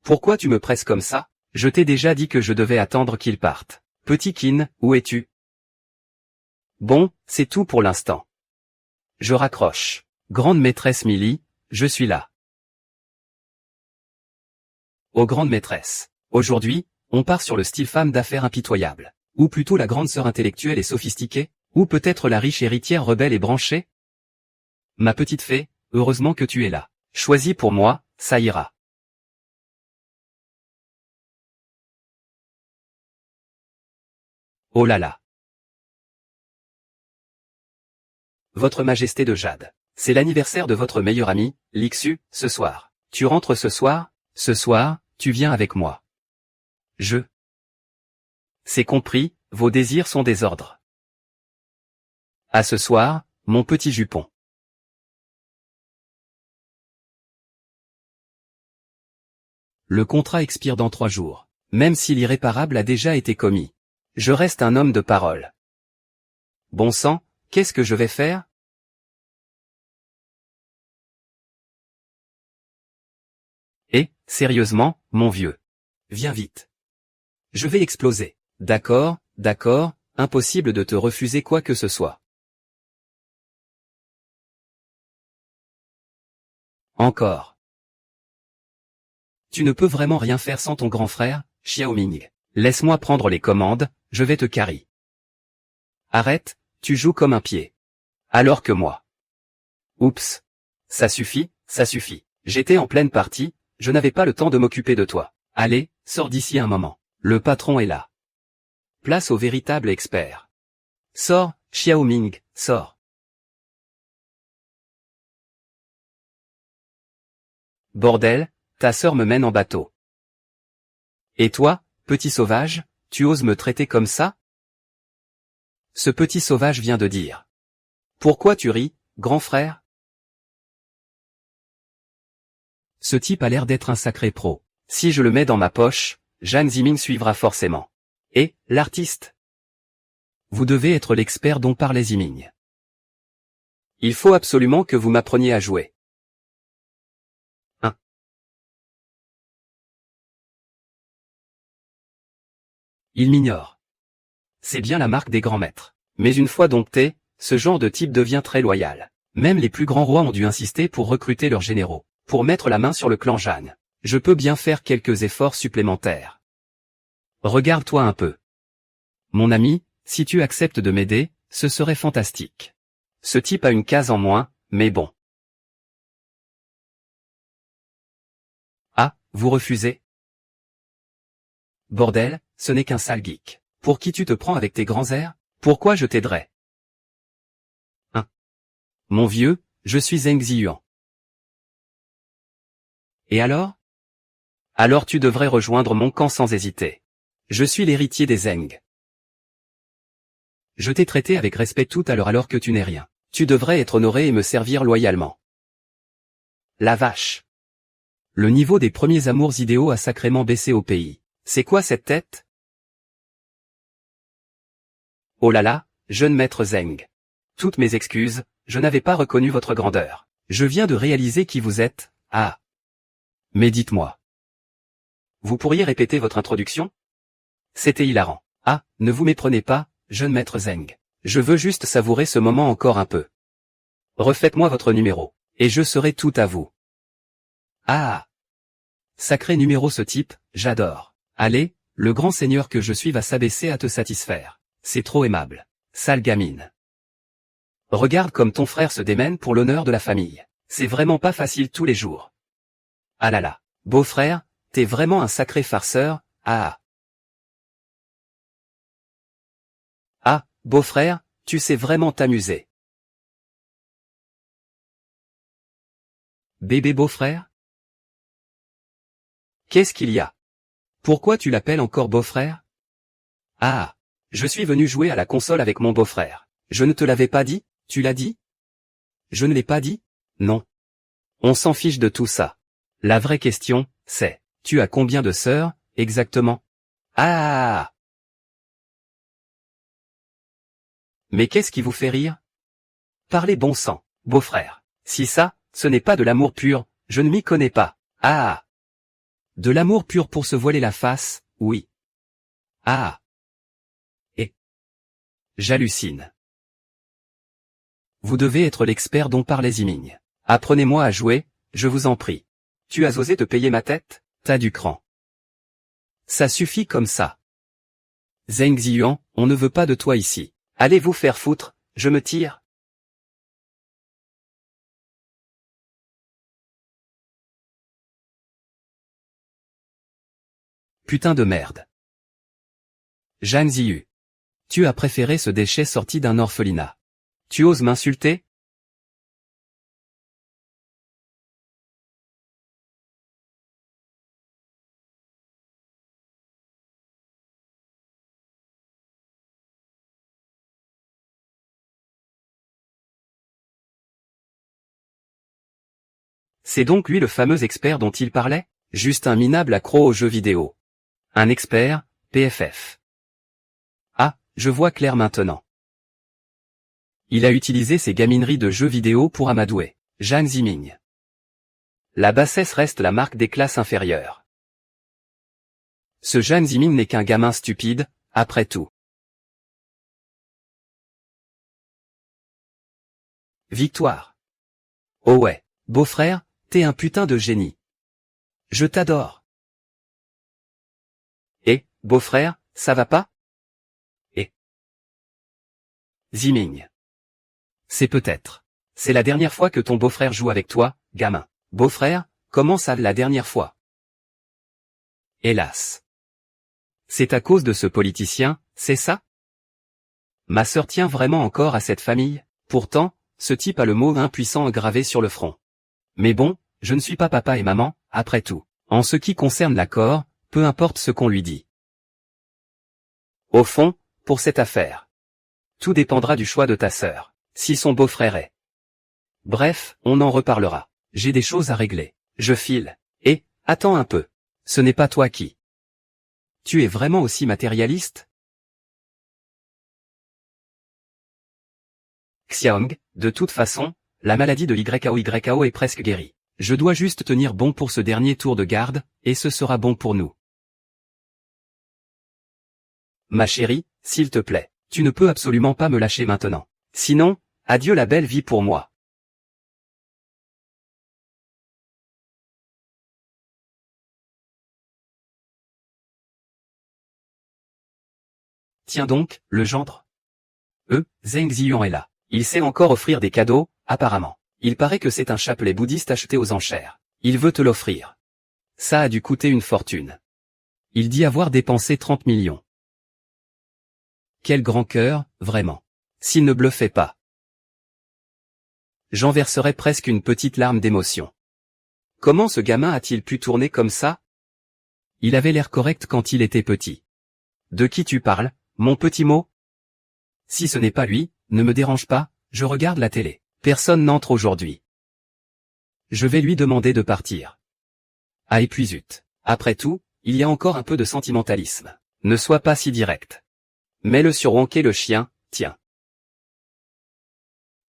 Pourquoi tu me presses comme ça? Je t'ai déjà dit que je devais attendre qu'il parte. Petit Kin, où es-tu? Bon, c'est tout pour l'instant. Je raccroche. Grande maîtresse Millie, je suis là. Oh grande maîtresse. Aujourd'hui, on part sur le style femme d'affaires impitoyable. Ou plutôt la grande sœur intellectuelle et sophistiquée, ou peut-être la riche héritière rebelle et branchée? Ma petite fée, heureusement que tu es là. Choisis pour moi, ça ira. Oh là là. Votre Majesté de Jade. C'est l'anniversaire de votre meilleur ami, Lixu, ce soir. Tu rentres ce soir? Ce soir, tu viens avec moi. C'est compris, vos désirs sont des ordres. À ce soir, mon petit jupon. Le contrat expire dans 3 jours, même si l'irréparable a déjà été commis. Je reste un homme de parole. Bon sang, qu'est-ce que je vais faire? Sérieusement, mon vieux. Viens vite. Je vais exploser. D'accord, d'accord, impossible de te refuser quoi que ce soit. Encore. Tu ne peux vraiment rien faire sans ton grand frère, Xiaoming. Laisse-moi prendre les commandes, je vais te carry. Arrête, tu joues comme un pied. Alors que moi. Oups. Ça suffit, ça suffit. J'étais en pleine partie, je n'avais pas le temps de m'occuper de toi. Allez, sors d'ici un moment. Le patron est là. Place au véritable expert. Sors, Xiaoming, sors. Bordel, ta sœur me mène en bateau. Et toi, petit sauvage, tu oses me traiter comme ça? Ce petit sauvage vient de dire. Pourquoi tu ris, grand frère? Ce type a l'air d'être un sacré pro. Si je le mets dans ma poche, Zhang Ziming suivra forcément. Et, l'artiste? Vous devez être l'expert dont parlait Ziming. Il faut absolument que vous m'appreniez à jouer. Il m'ignore. C'est bien la marque des grands maîtres. Mais une fois dompté, ce genre de type devient très loyal. Même les plus grands rois ont dû insister pour recruter leurs généraux, pour mettre la main sur le clan Zhang. Je peux bien faire quelques efforts supplémentaires. Regarde-toi un peu. Mon ami, si tu acceptes de m'aider, ce serait fantastique. Ce type a une case en moins, mais bon. Ah, vous refusez? Bordel, ce n'est qu'un sale geek. Pour qui tu te prends avec tes grands airs? Pourquoi je t'aiderais? Mon vieux, je suis Zheng Ziyuan. Et alors? Alors tu devrais rejoindre mon camp sans hésiter. Je suis l'héritier des Zheng. Je t'ai traité avec respect tout à l'heure alors que tu n'es rien. Tu devrais être honoré et me servir loyalement. La vache. Le niveau des premiers amours idéaux a sacrément baissé au pays. C'est quoi cette tête? Oh là là, jeune maître Zheng. Toutes mes excuses, je n'avais pas reconnu votre grandeur. Je viens de réaliser qui vous êtes, ah. Mais dites-moi. Vous pourriez répéter votre introduction? C'était hilarant. Ah, ne vous méprenez pas, jeune maître Zheng. Je veux juste savourer ce moment encore un peu. Refaites-moi votre numéro, et je serai tout à vous. Ah. Sacré numéro ce type, j'adore. Allez, le grand seigneur que je suis va s'abaisser à te satisfaire. C'est trop aimable. Sale gamine. Regarde comme ton frère se démène pour l'honneur de la famille. C'est vraiment pas facile tous les jours. Ah là là. Beau-frère, t'es vraiment un sacré farceur, ah. Ah, beau-frère, tu sais vraiment t'amuser. Bébé beau-frère? Qu'est-ce qu'il y a? Pourquoi tu l'appelles encore beau-frère? Ah, je suis venu jouer à la console avec mon beau-frère. Je ne te l'avais pas dit? Tu l'as dit? Je ne l'ai pas dit? Non. On s'en fiche de tout ça. La vraie question, c'est, Tu as combien de sœurs, exactement? Ah! Mais qu'est-ce qui vous fait rire? Parlez bon sang, beau-frère. Si ça, ce n'est pas de l'amour pur, je ne m'y connais pas. Ah! De l'amour pur pour se voiler la face, oui. Ah! Et j'hallucine. Vous devez être l'expert dont parlait Ziming. Apprenez-moi à jouer, je vous en prie. Tu as osé te payer ma tête? T'as du cran. Ça suffit comme ça. Zheng Ziyuan, on ne veut pas de toi ici. Allez vous faire foutre, je me tire. Putain de merde. Zhang Ziyu. Tu as préféré ce déchet sorti d'un orphelinat. Tu oses m'insulter? C'est donc lui le fameux expert dont il parlait? Juste un minable accro aux jeux vidéo. Un expert, PFF. Ah, je vois clair maintenant. Il a utilisé ses gamineries de jeux vidéo pour amadouer Zhang Ziming. La bassesse reste la marque des classes inférieures. Ce Zhang Ziming n'est qu'un gamin stupide, après tout. Victoire. Oh ouais, beau-frère, t'es un putain de génie. Je t'adore. Et, beau-frère, ça va pas? Et Ziming. C'est peut-être. C'est la dernière fois que ton beau-frère joue avec toi, gamin. Beau-frère, comment ça la dernière fois? Hélas. C'est à cause de ce politicien, c'est ça? Ma sœur tient vraiment encore à cette famille, pourtant, ce type a le mot impuissant gravé sur le front. Mais bon, je ne suis pas papa et maman, après tout. En ce qui concerne l'accord, peu importe ce qu'on lui dit. Au fond, pour cette affaire. Tout dépendra du choix de ta sœur, si son beau-frère est. Bref, on en reparlera. J'ai des choses à régler. Je file. Et, attends un peu. Ce n'est pas toi qui. Tu es vraiment aussi matérialiste? Xiaong, de toute façon, la maladie de YAO est presque guérie. Je dois juste tenir bon pour ce dernier tour de garde, et ce sera bon pour nous. Ma chérie, s'il te plaît, tu ne peux absolument pas me lâcher maintenant. Sinon, adieu la belle vie pour moi. Tiens donc, le gendre. Zheng Ziyuan est là. Il sait encore offrir des cadeaux, apparemment. Il paraît que c'est un chapelet bouddhiste acheté aux enchères. Il veut te l'offrir. Ça a dû coûter une fortune. Il dit avoir dépensé 30 millions. Quel grand cœur, vraiment. S'il ne bluffait pas. J'en verserais presque une petite larme d'émotion. Comment ce gamin a-t-il pu tourner comme ça? Il avait l'air correct quand il était petit. De qui tu parles, mon petit mot? Si ce n'est pas lui, ne me dérange pas, je regarde la télé. Personne n'entre aujourd'hui. Je vais lui demander de partir. Ah et puis zut. Après tout, il y a encore un peu de sentimentalisme. Ne sois pas si direct. Mets-le sur Wonké le chien, tiens.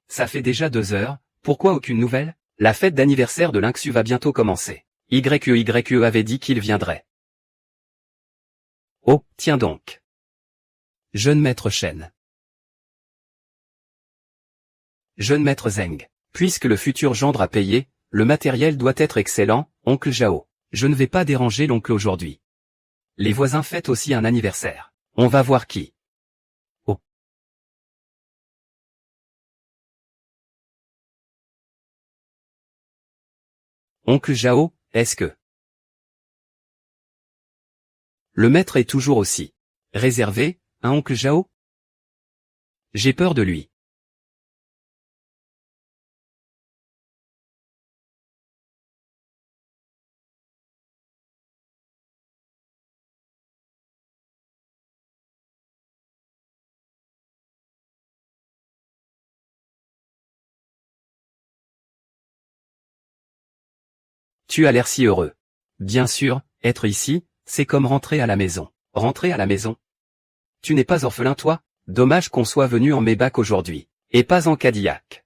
Ça fait déjà 2 heures, pourquoi aucune nouvelle? La fête d'anniversaire de Lynxu va bientôt commencer. YE avait dit qu'il viendrait. Oh, tiens donc. Jeune maître Shen. Jeune maître Zheng. Puisque le futur gendre a payé, le matériel doit être excellent, oncle Zhao. Je ne vais pas déranger l'oncle aujourd'hui. Les voisins fêtent aussi un anniversaire. On va voir qui. Oh. Oncle Zhao, est-ce que... Le maître est toujours aussi réservé, hein oncle Zhao? J'ai peur de lui. Tu as l'air si heureux. Bien sûr, être ici, c'est comme rentrer à la maison. Rentrer à la maison? Tu n'es pas orphelin toi? Dommage qu'on soit venu en Maybach aujourd'hui, et pas en Cadillac.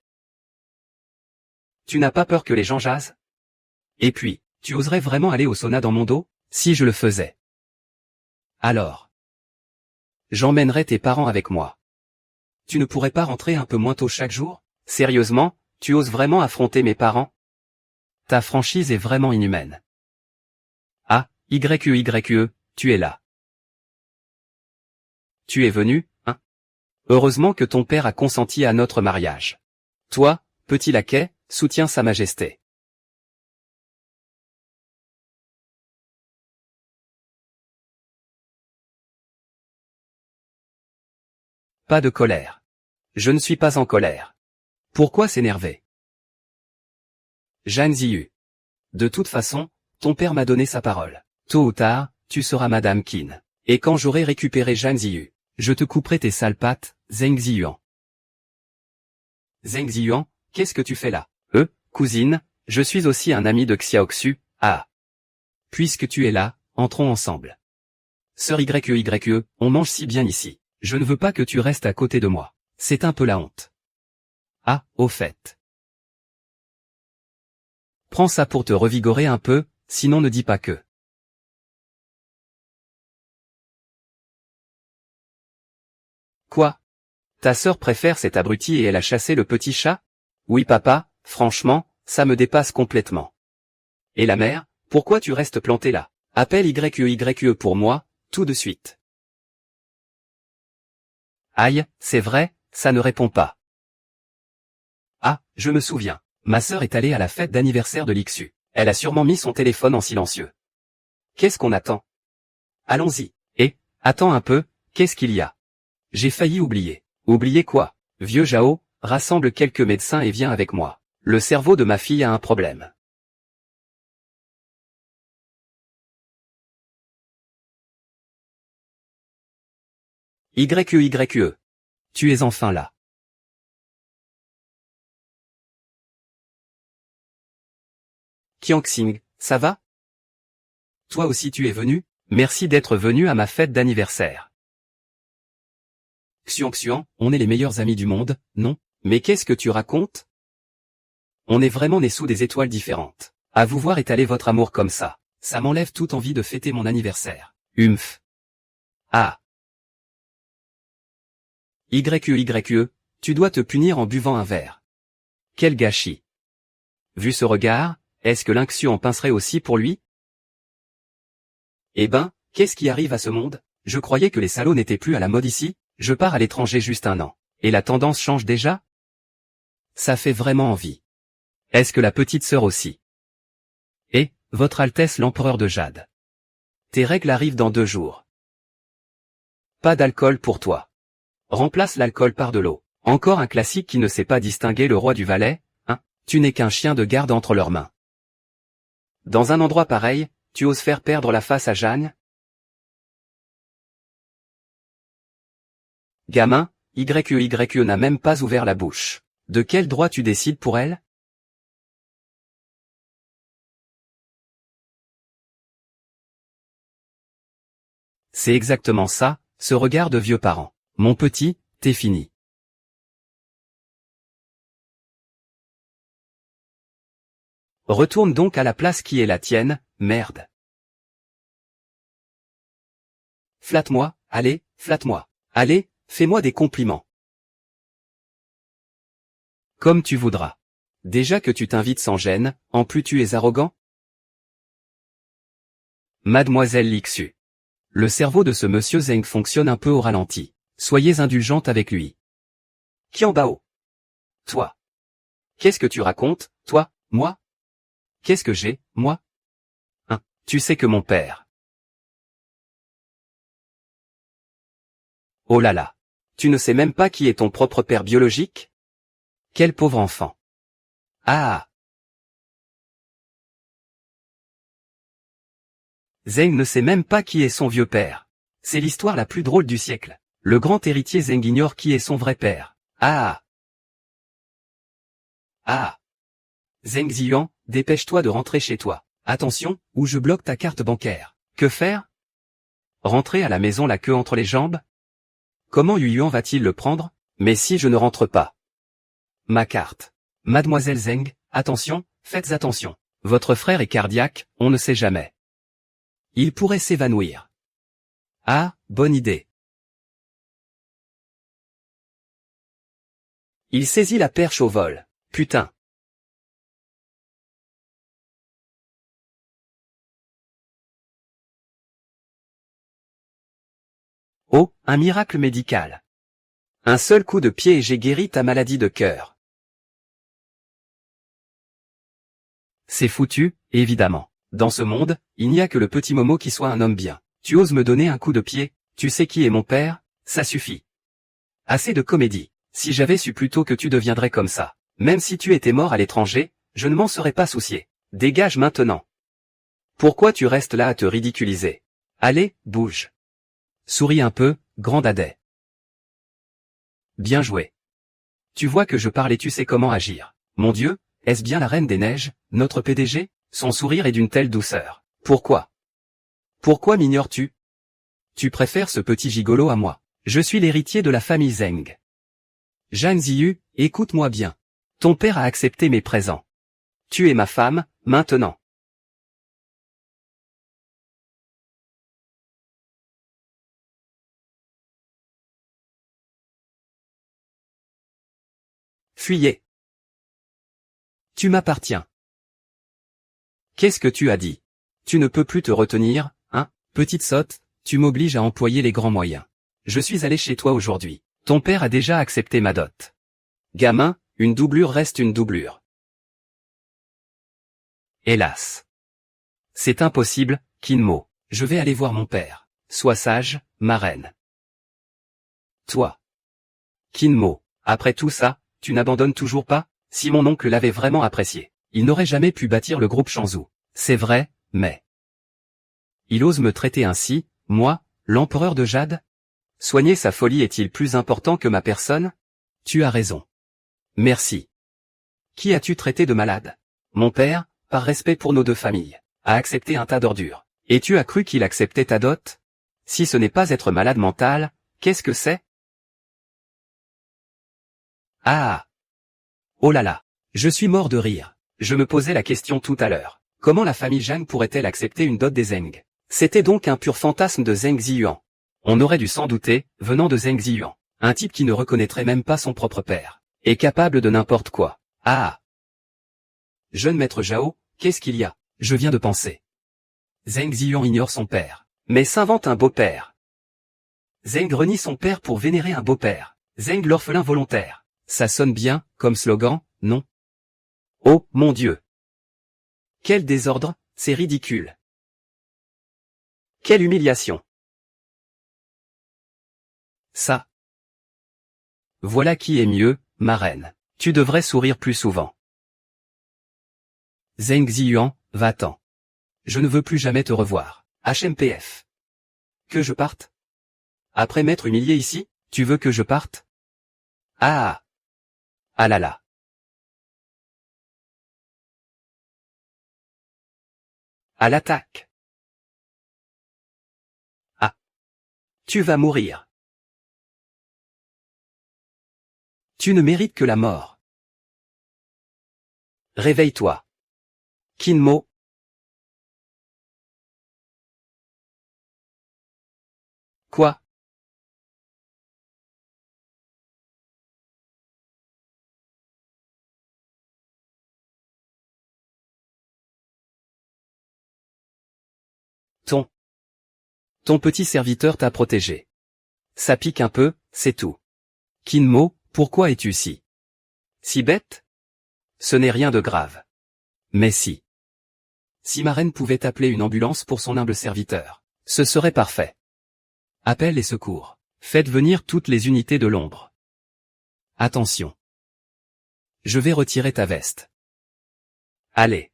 Tu n'as pas peur que les gens jasent? Et puis, tu oserais vraiment aller au sauna dans mon dos? Si je le faisais. Alors. J'emmènerais tes parents avec moi. Tu ne pourrais pas rentrer un peu moins tôt chaque jour? Sérieusement, tu oses vraiment affronter mes parents? Ta franchise est vraiment inhumaine. Ah, YE, tu es là. Tu es venu, hein? Heureusement que ton père a consenti à notre mariage. Toi, petit laquais, soutiens Sa Majesté. Pas de colère. Je ne suis pas en colère. Pourquoi s'énerver? Jeanne Ziyu. De toute façon, ton père m'a donné sa parole. Tôt ou tard, tu seras Madame Qin. Et quand j'aurai récupéré Jeanne Ziyu, je te couperai tes sales pattes, Zheng Ziyuan. Zheng Ziyuan, qu'est-ce que tu fais là? Cousine, je suis aussi un ami de Xiaoxu, ah. Puisque tu es là, entrons ensemble. Sœur YE, on mange si bien ici. Je ne veux pas que tu restes à côté de moi. C'est un peu la honte. Ah, au fait. Prends ça pour te revigorer un peu, sinon ne dis pas que. Quoi? Ta sœur préfère cet abruti et elle a chassé le petit chat? Oui papa, franchement, ça me dépasse complètement. Et la mère, pourquoi tu restes planté là? Appelle YE pour moi, tout de suite. Aïe, c'est vrai, ça ne répond pas. Ah, je me souviens. Ma sœur est allée à la fête d'anniversaire de l'Ixu. Elle a sûrement mis son téléphone en silencieux. Qu'est-ce qu'on attend? Allons-y. Attends un peu, qu'est-ce qu'il y a? J'ai failli oublier. Oublier quoi? Vieux Jao, rassemble quelques médecins et viens avec moi. Le cerveau de ma fille a un problème. YE. Tu es enfin là. Qiangxing, ça va? Toi aussi tu es venu? Merci d'être venu à ma fête d'anniversaire. Xiang, on est les meilleurs amis du monde, non? Mais qu'est-ce que tu racontes? On est vraiment nés sous des étoiles différentes. À vous voir étaler votre amour comme ça m'enlève toute envie de fêter mon anniversaire. Humph. Ah. YE, tu dois te punir en buvant un verre. Quel gâchis. Vu ce regard, est-ce que Lynxu en pincerait aussi pour lui? Eh ben, qu'est-ce qui arrive à ce monde? Je croyais que les salauds n'étaient plus à la mode ici, je pars à l'étranger juste un an. Et la tendance change déjà? Ça fait vraiment envie. Est-ce que la petite sœur aussi? Et, Votre Altesse l'Empereur de Jade. Tes règles arrivent dans 2 jours. Pas d'alcool pour toi. Remplace l'alcool par de l'eau. Encore un classique qui ne sait pas distinguer le roi du valet, hein? Tu n'es qu'un chien de garde entre leurs mains. Dans un endroit pareil, tu oses faire perdre la face à Jeanne? Gamin, YE n'a même pas ouvert la bouche. De quel droit tu décides pour elle? C'est exactement ça, ce regard de vieux parent. Mon petit, t'es fini. Retourne donc à la place qui est la tienne, merde. Flatte-moi, allez, flatte-moi. Allez, fais-moi des compliments. Comme tu voudras. Déjà que tu t'invites sans gêne, en plus tu es arrogant? Mademoiselle Lixu. Le cerveau de ce monsieur Zheng fonctionne un peu au ralenti. Soyez indulgente avec lui. Qianbao. Toi. Qu'est-ce que tu racontes, toi, moi? Qu'est-ce que j'ai, moi? Hein, tu sais que mon père. Oh là là. Tu ne sais même pas qui est ton propre père biologique? Quel pauvre enfant. Ah. Zheng ne sait même pas qui est son vieux père. C'est l'histoire la plus drôle du siècle. Le grand héritier Zheng ignore qui est son vrai père. Ah. Ah. Zheng Ziyuan, dépêche-toi de rentrer chez toi. Attention, ou je bloque ta carte bancaire. Que faire? Rentrer à la maison la queue entre les jambes? Comment Yuan va-t-il le prendre? Mais si je ne rentre pas? Ma carte. Mademoiselle Zeng, attention, faites attention. Votre frère est cardiaque, on ne sait jamais. Il pourrait s'évanouir. Ah, bonne idée. Il saisit la perche au vol. Putain. Oh, un miracle médical. Un seul coup de pied et j'ai guéri ta maladie de cœur. C'est foutu, évidemment. Dans ce monde, il n'y a que le petit Momo qui soit un homme bien. Tu oses me donner un coup de pied? Tu sais qui est mon père? Ça suffit. Assez de comédie. Si j'avais su plus tôt que tu deviendrais comme ça, même si tu étais mort à l'étranger, je ne m'en serais pas soucié. Dégage maintenant. Pourquoi tu restes là à te ridiculiser? Allez, bouge. Souris un peu, grand dadais. Bien joué. Tu vois que je parle et tu sais comment agir. Mon Dieu, est-ce bien la Reine des Neiges, notre PDG? Son sourire est d'une telle douceur. Pourquoi? Pourquoi m'ignores-tu? Tu préfères ce petit gigolo à moi. Je suis l'héritier de la famille Zeng. Zhang Ziyu, écoute-moi bien. Ton père a accepté mes présents. Tu es ma femme, maintenant. Fuyez. Tu m'appartiens. Qu'est-ce que tu as dit? Tu ne peux plus te retenir, hein, petite sotte, tu m'obliges à employer les grands moyens. Je suis allé chez toi aujourd'hui. Ton père a déjà accepté ma dot. Gamin, une doublure reste une doublure. Hélas. C'est impossible, Kinmo. Je vais aller voir mon père. Sois sage, ma reine. Toi. Kinmo, après tout ça, tu n'abandonnes toujours pas? Si mon oncle l'avait vraiment apprécié, il n'aurait jamais pu bâtir le groupe Shanzhou. C'est vrai, mais... Il ose me traiter ainsi, moi, l'empereur de Jade? Soigner sa folie est-il plus important que ma personne? Tu as raison. Merci. Qui as-tu traité de malade? Mon père, par respect pour nos deux familles, a accepté un tas d'ordures. Et tu as cru qu'il acceptait ta dot? Si ce n'est pas être malade mental, qu'est-ce que c'est? Ah! Oh là là! Je suis mort de rire. Je me posais la question tout à l'heure. Comment la famille Zhang pourrait-elle accepter une dot des Zeng? C'était donc un pur fantasme de Zheng Ziyuan. On aurait dû s'en douter, venant de Zheng Ziyuan. Un type qui ne reconnaîtrait même pas son propre père. Et capable de n'importe quoi. Ah! Jeune maître Zhao, qu'est-ce qu'il y a? Je viens de penser. Zheng Ziyuan ignore son père. Mais s'invente un beau-père. Zheng renie son père pour vénérer un beau-père. Zheng l'orphelin volontaire. Ça sonne bien, comme slogan, non? Oh, mon Dieu! Quel désordre, c'est ridicule. Quelle humiliation. Ça. Voilà qui est mieux, ma reine. Tu devrais sourire plus souvent. Zheng Ziyuan, va-t'en. Je ne veux plus jamais te revoir. HMPF. Que je parte? Après m'être humilié ici, tu veux que je parte? Ah! Ah là là. À l'attaque. Ah. Tu vas mourir. Tu ne mérites que la mort. Réveille-toi. Kinmo. Quoi? Ton petit serviteur t'a protégé. Ça pique un peu, c'est tout. Kinmo, pourquoi es-tu si bête? Ce n'est rien de grave. Mais si. Si ma reine pouvait appeler une ambulance pour son humble serviteur, ce serait parfait. Appelle les secours. Faites venir toutes les unités de l'ombre. Attention. Je vais retirer ta veste. Allez.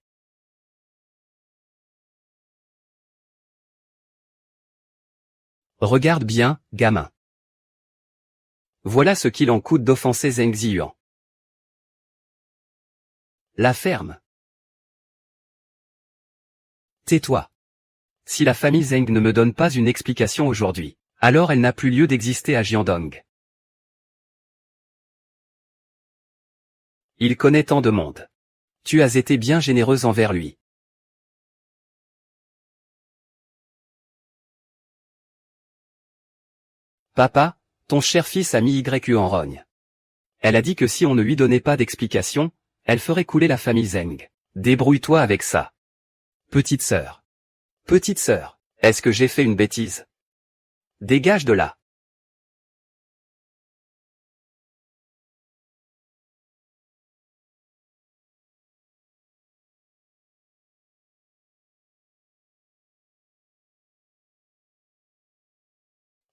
Regarde bien, gamin. Voilà ce qu'il en coûte d'offenser Zheng Ziyuan. La ferme. Tais-toi. Si la famille Zheng ne me donne pas une explication aujourd'hui, alors elle n'a plus lieu d'exister à Jiandong. Il connaît tant de monde. Tu as été bien généreuse envers lui. Papa, ton cher fils a mis YU en rogne. Elle a dit que si on ne lui donnait pas d'explication, elle ferait couler la famille Zheng. Débrouille-toi avec ça. Petite sœur. Petite sœur, est-ce que j'ai fait une bêtise? Dégage de là.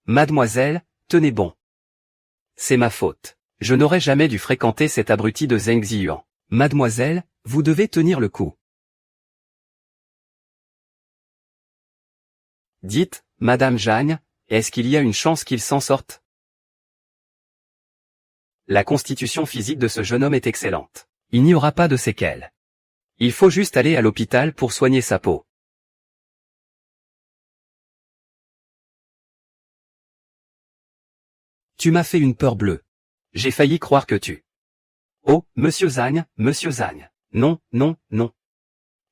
Mademoiselle, tenez bon. C'est ma faute. Je n'aurais jamais dû fréquenter cet abruti de Zheng Ziyuan. Mademoiselle, vous devez tenir le coup. Dites, Madame Jagne, est-ce qu'il y a une chance qu'il s'en sorte? La constitution physique de ce jeune homme est excellente. Il n'y aura pas de séquelles. Il faut juste aller à l'hôpital pour soigner sa peau. Tu m'as fait une peur bleue. J'ai failli croire que tu... Oh, Monsieur Zagne, Monsieur Zagne. Non, non, non.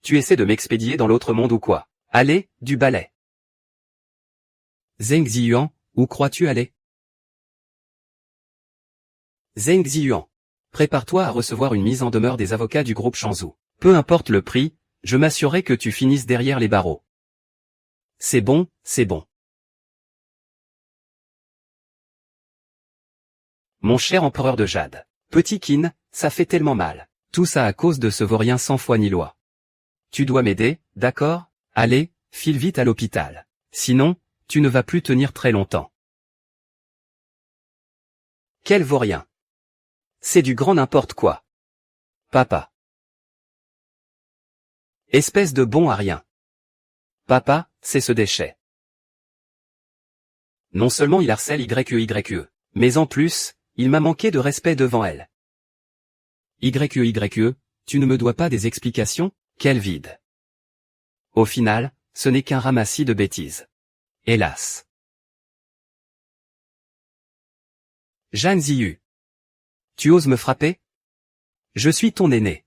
Tu essaies de m'expédier dans l'autre monde ou quoi? Allez, du balai. Zheng Ziyuan, où crois-tu aller? Zheng Ziyuan. Prépare-toi à recevoir une mise en demeure des avocats du groupe Shanzhu. Peu importe le prix, je m'assurerai que tu finisses derrière les barreaux. C'est bon, c'est bon. Mon cher empereur de Jade. Petit Qin, ça fait tellement mal. Tout ça à cause de ce vaurien sans foi ni loi. Tu dois m'aider, d'accord? Allez, file vite à l'hôpital. Sinon, tu ne vas plus tenir très longtemps. Quel vaurien? C'est du grand n'importe quoi. Papa. Espèce de bon à rien. Papa, c'est ce déchet. Non seulement il harcèle YE, mais en plus, il m'a manqué de respect devant elle. YE, tu ne me dois pas des explications? Quel vide. Au final, ce n'est qu'un ramassis de bêtises. Hélas. Zhang Ziyu. Tu oses me frapper? Je suis ton aîné.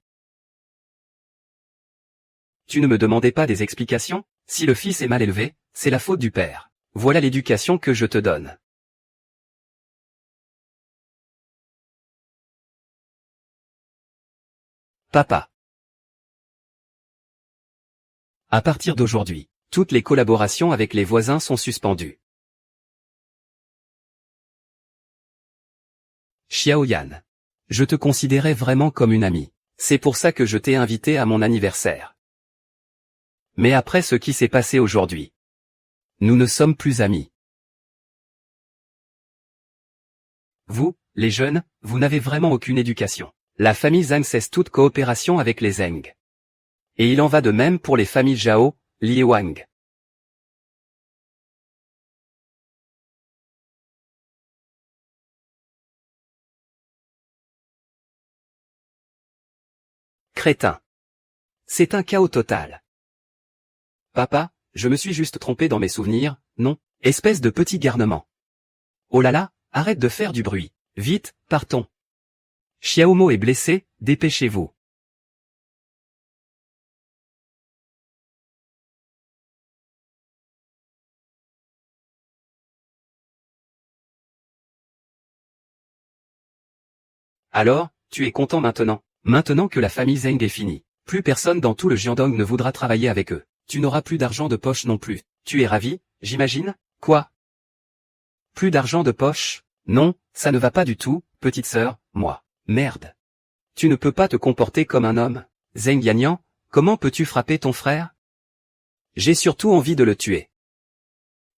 Tu ne me demandais pas des explications? Si le fils est mal élevé, c'est la faute du père. Voilà l'éducation que je te donne. Papa. À partir d'aujourd'hui, toutes les collaborations avec les voisins sont suspendues. Xiaoyan. Je te considérais vraiment comme une amie. C'est pour ça que je t'ai invité à mon anniversaire. Mais après ce qui s'est passé aujourd'hui, nous ne sommes plus amis. Vous, les jeunes, vous n'avez vraiment aucune éducation. La famille Zhang cesse toute coopération avec les Zheng. Et il en va de même pour les familles Zhao, Li et Wang. Crétin. C'est un chaos total. Papa, je me suis juste trompé dans mes souvenirs, non? Espèce de petit garnement. Oh là là, arrête de faire du bruit. Vite, partons. Xiaomo est blessé, dépêchez-vous. Alors, tu es content maintenant? Maintenant que la famille Zheng est finie, plus personne dans tout le Jiandong ne voudra travailler avec eux. Tu n'auras plus d'argent de poche non plus. Tu es ravi, j'imagine? Quoi? Plus d'argent de poche? Non, ça ne va pas du tout, petite sœur, moi. Merde. Tu ne peux pas te comporter comme un homme. Zheng Yanyan, comment peux-tu frapper ton frère? J'ai surtout envie de le tuer.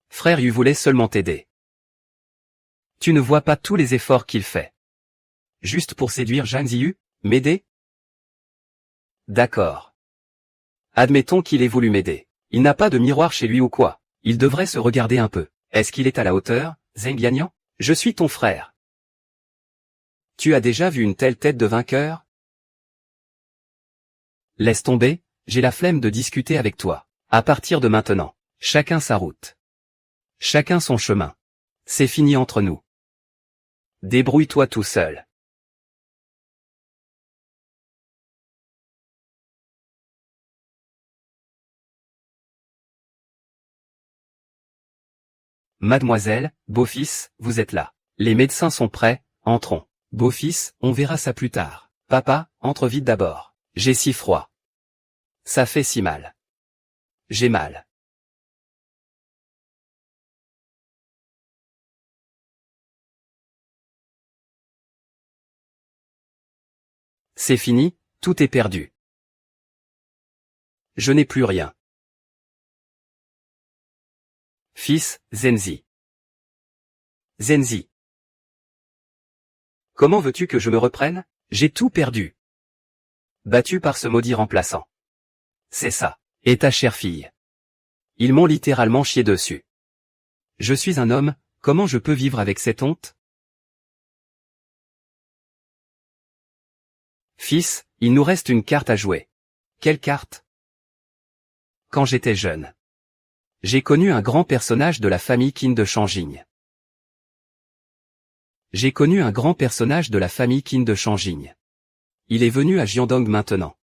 Frère Yu voulait seulement t'aider. Tu ne vois pas tous les efforts qu'il fait. Juste pour séduire Zhang Ziyu? M'aider? D'accord. Admettons qu'il ait voulu m'aider. Il n'a pas de miroir chez lui ou quoi? Il devrait se regarder un peu. Est-ce qu'il est à la hauteur, Zheng Yanyan? Je suis ton frère. Tu as déjà vu une telle tête de vainqueur? Laisse tomber, j'ai la flemme de discuter avec toi. À partir de maintenant, chacun sa route. Chacun son chemin. C'est fini entre nous. Débrouille-toi tout seul. Mademoiselle, beau-fils, vous êtes là. Les médecins sont prêts, entrons. Beau-fils, on verra ça plus tard. Papa, entre vite d'abord. J'ai si froid. Ça fait si mal. J'ai mal. C'est fini, tout est perdu. Je n'ai plus rien. Fils, Zenzi. Zenzi. Comment veux-tu que je me reprenne? J'ai tout perdu. Battu par ce maudit remplaçant. C'est ça. Et ta chère fille. Ils m'ont littéralement chié dessus. Je suis un homme, comment je peux vivre avec cette honte? Fils, il nous reste une carte à jouer. Quelle carte? Quand j'étais jeune. J'ai connu un grand personnage de la famille Qin de Shanjing. J'ai connu un grand personnage de la famille Qin de Shanjing. Il est venu à Jiandong maintenant.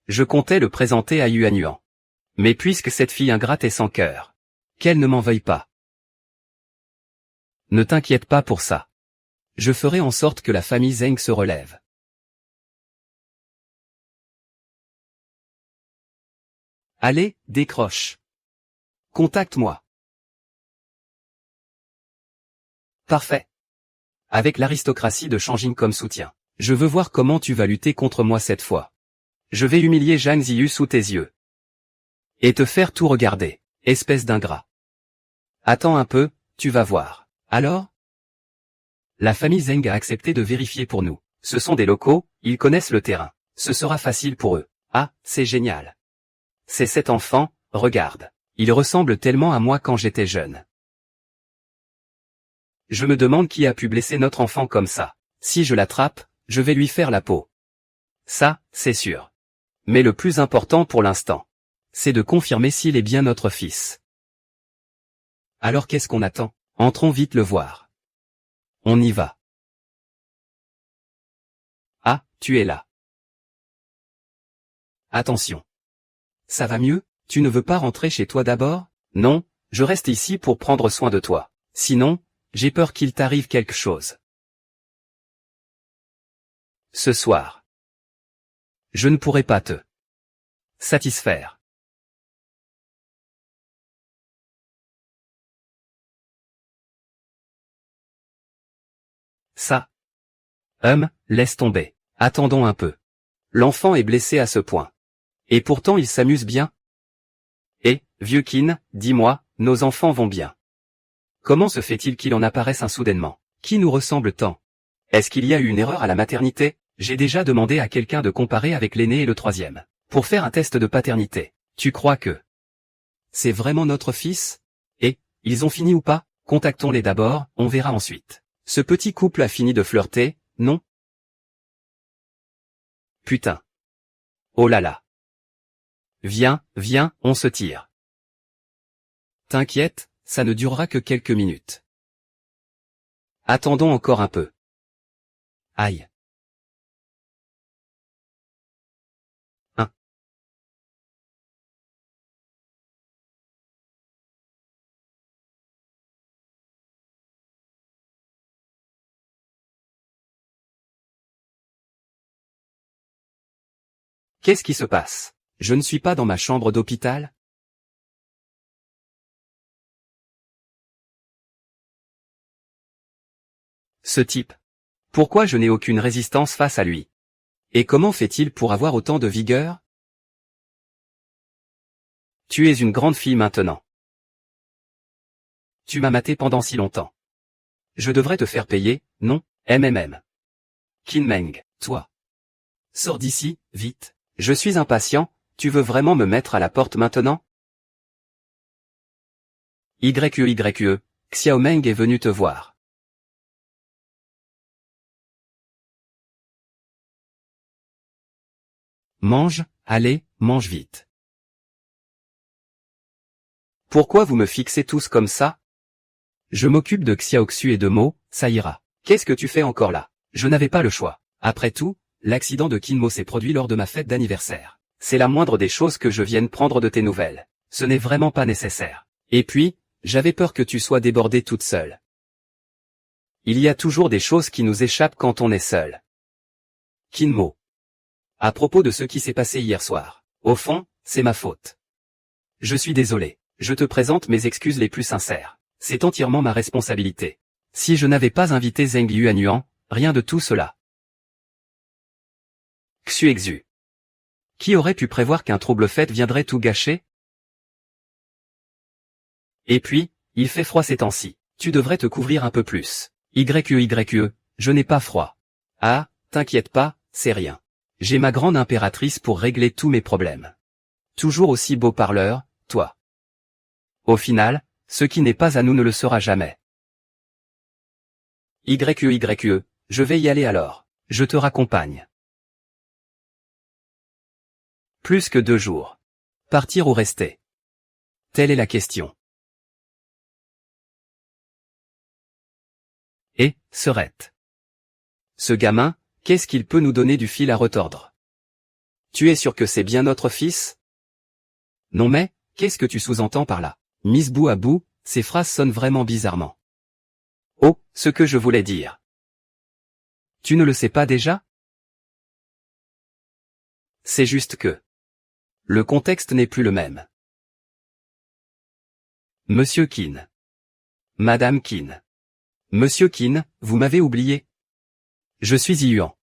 Je comptais le présenter à Yuanyuan. Mais puisque cette fille ingrate est sans cœur, qu'elle ne m'en veuille pas. Ne t'inquiète pas pour ça. Je ferai en sorte que la famille Zeng se relève. Allez, décroche. Contacte-moi. Parfait. Avec l'aristocratie de Shanjing comme soutien. Je veux voir comment tu vas lutter contre moi cette fois. Je vais humilier Zhang Ziyu sous tes yeux. Et te faire tout regarder, espèce d'ingrat. Attends un peu, tu vas voir. Alors? La famille Zeng a accepté de vérifier pour nous. Ce sont des locaux, ils connaissent le terrain. Ce sera facile pour eux. Ah, c'est génial. C'est cet enfant, regarde. Il ressemble tellement à moi quand j'étais jeune. Je me demande qui a pu blesser notre enfant comme ça. Si je l'attrape, je vais lui faire la peau. Ça, c'est sûr. Mais le plus important pour l'instant, c'est de confirmer s'il est bien notre fils. Alors qu'est-ce qu'on attend? Entrons vite le voir. On y va. Ah, tu es là. Attention. Ça va mieux? Tu ne veux pas rentrer chez toi d'abord? Non, je reste ici pour prendre soin de toi. Sinon, j'ai peur qu'il t'arrive quelque chose. Ce soir. Je ne pourrai pas te satisfaire. Ça. Laisse tomber. Attendons un peu. L'enfant est blessé à ce point. Et pourtant il s'amuse bien. Eh, vieux Qin, dis-moi, nos enfants vont bien. Comment se fait-il qu'il en apparaisse un soudainement? Qui nous ressemble tant? Est-ce qu'il y a eu une erreur à la maternité? J'ai déjà demandé à quelqu'un de comparer avec l'aîné et le troisième. Pour faire un test de paternité. Tu crois que c'est vraiment notre fils? Et, ils ont fini ou pas? Contactons-les d'abord, on verra ensuite. Ce petit couple a fini de flirter, non? Putain. Oh là là. Viens, viens, on se tire. T'inquiète, ça ne durera que quelques minutes. Attendons encore un peu. Aïe. Qu'est-ce qui se passe? Je ne suis pas dans ma chambre d'hôpital? Ce type. Pourquoi je n'ai aucune résistance face à lui? Et comment fait-il pour avoir autant de vigueur? Tu es une grande fille maintenant. Tu m'as maté pendant si longtemps. Je devrais te faire payer, non? MMM. Kinmeng, toi. Sors d'ici, vite. Je suis impatient, tu veux vraiment me mettre à la porte maintenant? YE, Xiaomeng est venu te voir. Mange, allez, mange vite. Pourquoi vous me fixez tous comme ça? Je m'occupe de Xiaoxu et de Mo, ça ira. Qu'est-ce que tu fais encore là? Je n'avais pas le choix. Après tout, l'accident de Kinmo s'est produit lors de ma fête d'anniversaire. C'est la moindre des choses que je vienne prendre de tes nouvelles. Ce n'est vraiment pas nécessaire. Et puis, j'avais peur que tu sois débordée toute seule. Il y a toujours des choses qui nous échappent quand on est seul. Kinmo. À propos de ce qui s'est passé hier soir. Au fond, c'est ma faute. Je suis désolé. Je te présente mes excuses les plus sincères. C'est entièrement ma responsabilité. Si je n'avais pas invité Zheng Yuanyuan, rien de tout cela. Xuexu. Qui aurait pu prévoir qu'un trouble-fête viendrait tout gâcher? Et puis, il fait froid ces temps-ci. Tu devrais te couvrir un peu plus. YE, je n'ai pas froid. Ah, t'inquiète pas, c'est rien. J'ai ma grande impératrice pour régler tous mes problèmes. Toujours aussi beau parleur, toi. Au final, ce qui n'est pas à nous ne le sera jamais. YE, je vais y aller alors. Je te raccompagne. Plus que 2 jours. Partir ou rester? Telle est la question. Et, Serette. Ce gamin, qu'est-ce qu'il peut nous donner du fil à retordre? Tu es sûr que c'est bien notre fils? Non mais, qu'est-ce que tu sous-entends par là? Mise bout à bout, ces phrases sonnent vraiment bizarrement. Oh, ce que je voulais dire. Tu ne le sais pas déjà? C'est juste que le contexte n'est plus le même. Monsieur Qin. Madame Qin. Monsieur Qin, vous m'avez oublié. Je suis Ziyuan.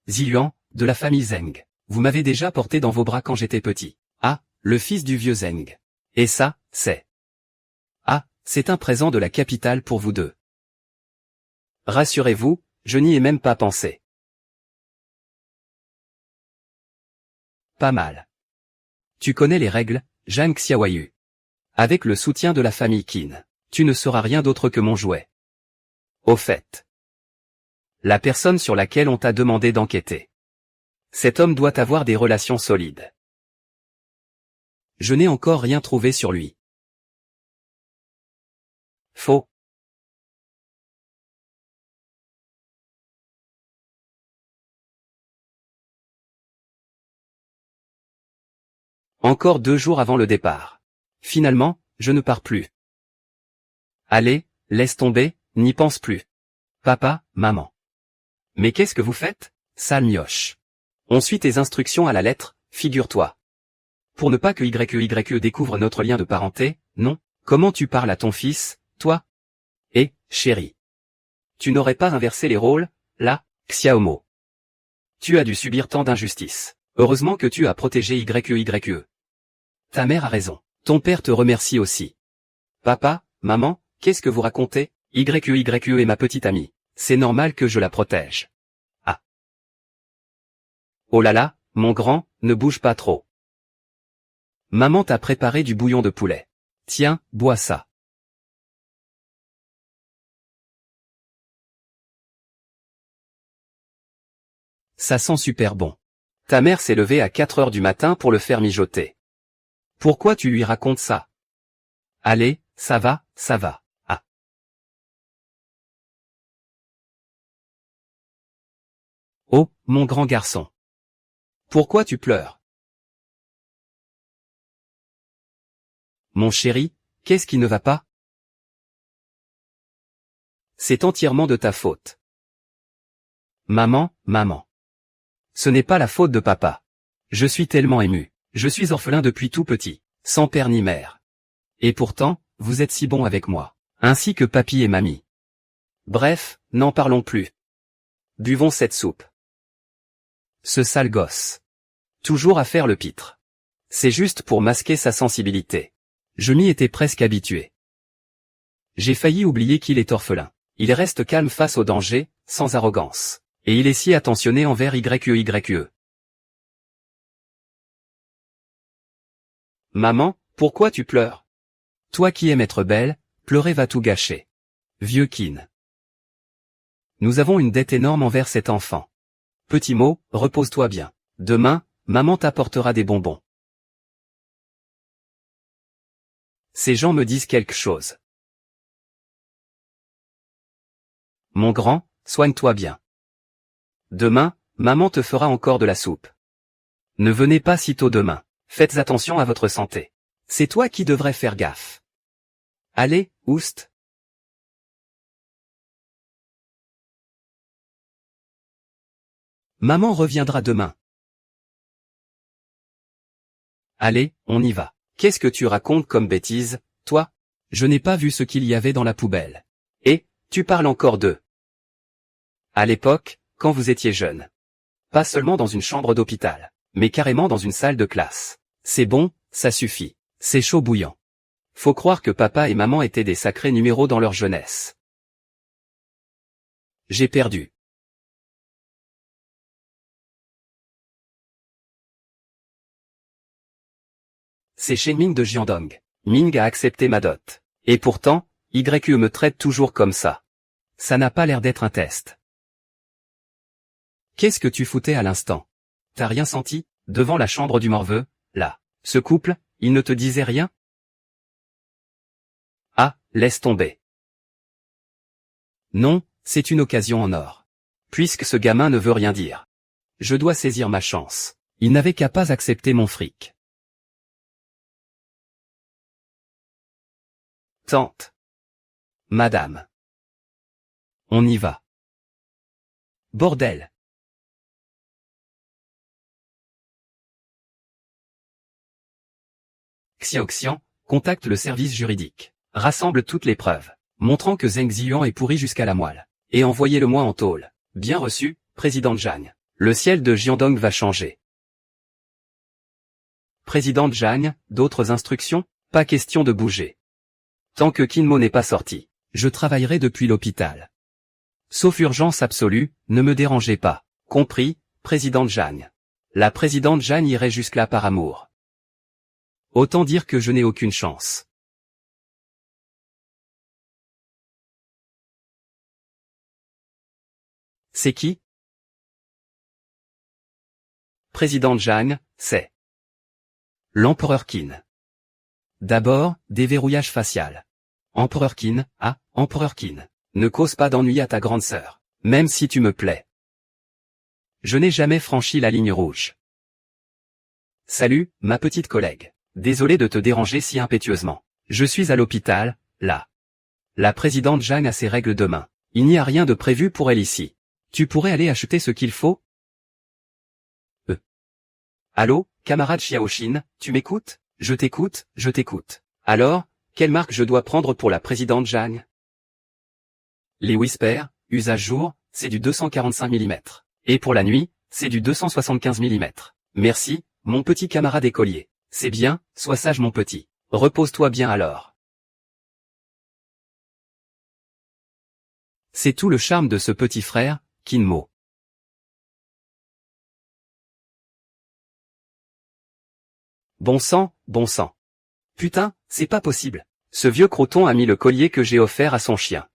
Ziyuan, de la famille Zheng. Vous m'avez déjà porté dans vos bras quand j'étais petit. Ah, le fils du vieux Zheng. Et ça, c'est... Ah, c'est un présent de la capitale pour vous deux. Rassurez-vous, je n'y ai même pas pensé. Pas mal. Tu connais les règles, Zhang Xiaoyu. Avec le soutien de la famille Qin, tu ne seras rien d'autre que mon jouet. Au fait, la personne sur laquelle on t'a demandé d'enquêter. Cet homme doit avoir des relations solides. Je n'ai encore rien trouvé sur lui. Faux. Encore 2 jours avant le départ. Finalement, je ne pars plus. Allez, laisse tomber, n'y pense plus. Papa, maman. Mais qu'est-ce que vous faites, sale mioche? On suit tes instructions à la lettre, figure-toi. Pour ne pas que YE découvre notre lien de parenté, non? Comment tu parles à ton fils, toi? Eh, chérie. Tu n'aurais pas inversé les rôles, là, Xiaomo. Tu as dû subir tant d'injustices. Heureusement que tu as protégé YE. Ta mère a raison. Ton père te remercie aussi. Papa, maman, qu'est-ce que vous racontez? YE est ma petite amie. C'est normal que je la protège. Ah. Oh là là, mon grand, ne bouge pas trop. Maman t'a préparé du bouillon de poulet. Tiens, bois ça. Ça sent super bon. Ta mère s'est levée à 4 heures du matin pour le faire mijoter. Pourquoi tu lui racontes ça? Allez, ça va, ça va. Ah. Oh, mon grand garçon. Pourquoi tu pleures? Mon chéri, qu'est-ce qui ne va pas? C'est entièrement de ta faute. Maman, maman. Ce n'est pas la faute de papa. Je suis tellement ému. Je suis orphelin depuis tout petit, sans père ni mère. Et pourtant, vous êtes si bon avec moi, ainsi que papy et mamie. Bref, n'en parlons plus. Buvons cette soupe. Ce sale gosse. Toujours à faire le pitre. C'est juste pour masquer sa sensibilité. Je m'y étais presque habitué. J'ai failli oublier qu'il est orphelin. Il reste calme face au danger, sans arrogance. Et il est si attentionné envers YE. Maman, pourquoi tu pleures? Toi qui aimes être belle, pleurer va tout gâcher. Vieux Qin. Nous avons une dette énorme envers cet enfant. Petit mot, repose-toi bien. Demain, maman t'apportera des bonbons. Ces gens me disent quelque chose. Mon grand, soigne-toi bien. Demain, maman te fera encore de la soupe. Ne venez pas si tôt demain. Faites attention à votre santé. C'est toi qui devrais faire gaffe. Allez, oust. Maman reviendra demain. Allez, on y va. Qu'est-ce que tu racontes comme bêtise, toi? Je n'ai pas vu ce qu'il y avait dans la poubelle. Et, tu parles encore d'eux. À l'époque, quand vous étiez jeune. Pas seulement dans une chambre d'hôpital, mais carrément dans une salle de classe. C'est bon, ça suffit. C'est chaud bouillant. Faut croire que papa et maman étaient des sacrés numéros dans leur jeunesse. J'ai perdu. C'est chez Ming de Jiandong. Ming a accepté ma dot. Et pourtant, YE me traite toujours comme ça. Ça n'a pas l'air d'être un test. Qu'est-ce que tu foutais à l'instant? T'as rien senti, devant la chambre du morveux, là? Ce couple, il ne te disait rien? Ah, laisse tomber. Non, c'est une occasion en or. Puisque ce gamin ne veut rien dire. Je dois saisir ma chance. Il n'avait qu'à pas accepter mon fric. Tante. Madame. On y va. Bordel. Xiaoxian, contacte le service juridique. Rassemble toutes les preuves, montrant que Zheng Ziyuan est pourri jusqu'à la moelle. Et envoyez-le-moi en tôle. Bien reçu, président Zhang. Le ciel de Jiandong va changer. Président Zhang, d'autres instructions? Pas question de bouger. Tant que Kinmo n'est pas sorti, je travaillerai depuis l'hôpital. Sauf urgence absolue, ne me dérangez pas. Compris, président Zhang. La présidente Zhang irait jusque-là par amour. Autant dire que je n'ai aucune chance. C'est qui? Président Zhang, c'est l'empereur Qin. D'abord, déverrouillage facial. Empereur Qin, empereur Qin. Ne cause pas d'ennui à ta grande sœur, même si tu me plais. Je n'ai jamais franchi la ligne rouge. Salut, ma petite collègue. Désolé de te déranger si impétueusement. Je suis à l'hôpital, là. La présidente Zhang a ses règles demain. Il n'y a rien de prévu pour elle ici. Tu pourrais aller acheter ce qu'il faut? Allô, camarade Xiaoxin, tu m'écoutes? Je t'écoute, je t'écoute. Alors, quelle marque je dois prendre pour la présidente Zhang? Les Whisper, usage jour, c'est du 245 mm. Et pour la nuit, c'est du 275 mm. Merci, mon petit camarade écolier. C'est bien, sois sage mon petit. Repose-toi bien alors. C'est tout le charme de ce petit frère, Kinmo. Bon sang, bon sang. Putain, c'est pas possible. Ce vieux croton a mis le collier que j'ai offert à son chien.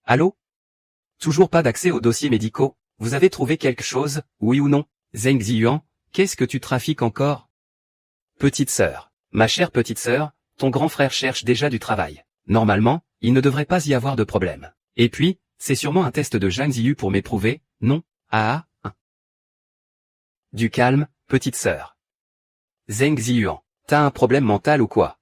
Allô? Toujours pas d'accès aux dossiers médicaux? Vous avez trouvé quelque chose, oui ou non? Zheng Ziyuan, qu'est-ce que tu trafiques encore? Petite sœur. Ma chère petite sœur, ton grand frère cherche déjà du travail. Normalement, il ne devrait pas y avoir de problème. Et puis, c'est sûrement un test de Zhang Ziyu pour m'éprouver, non? Du calme, petite sœur. Zheng Ziyuan, t'as un problème mental ou quoi?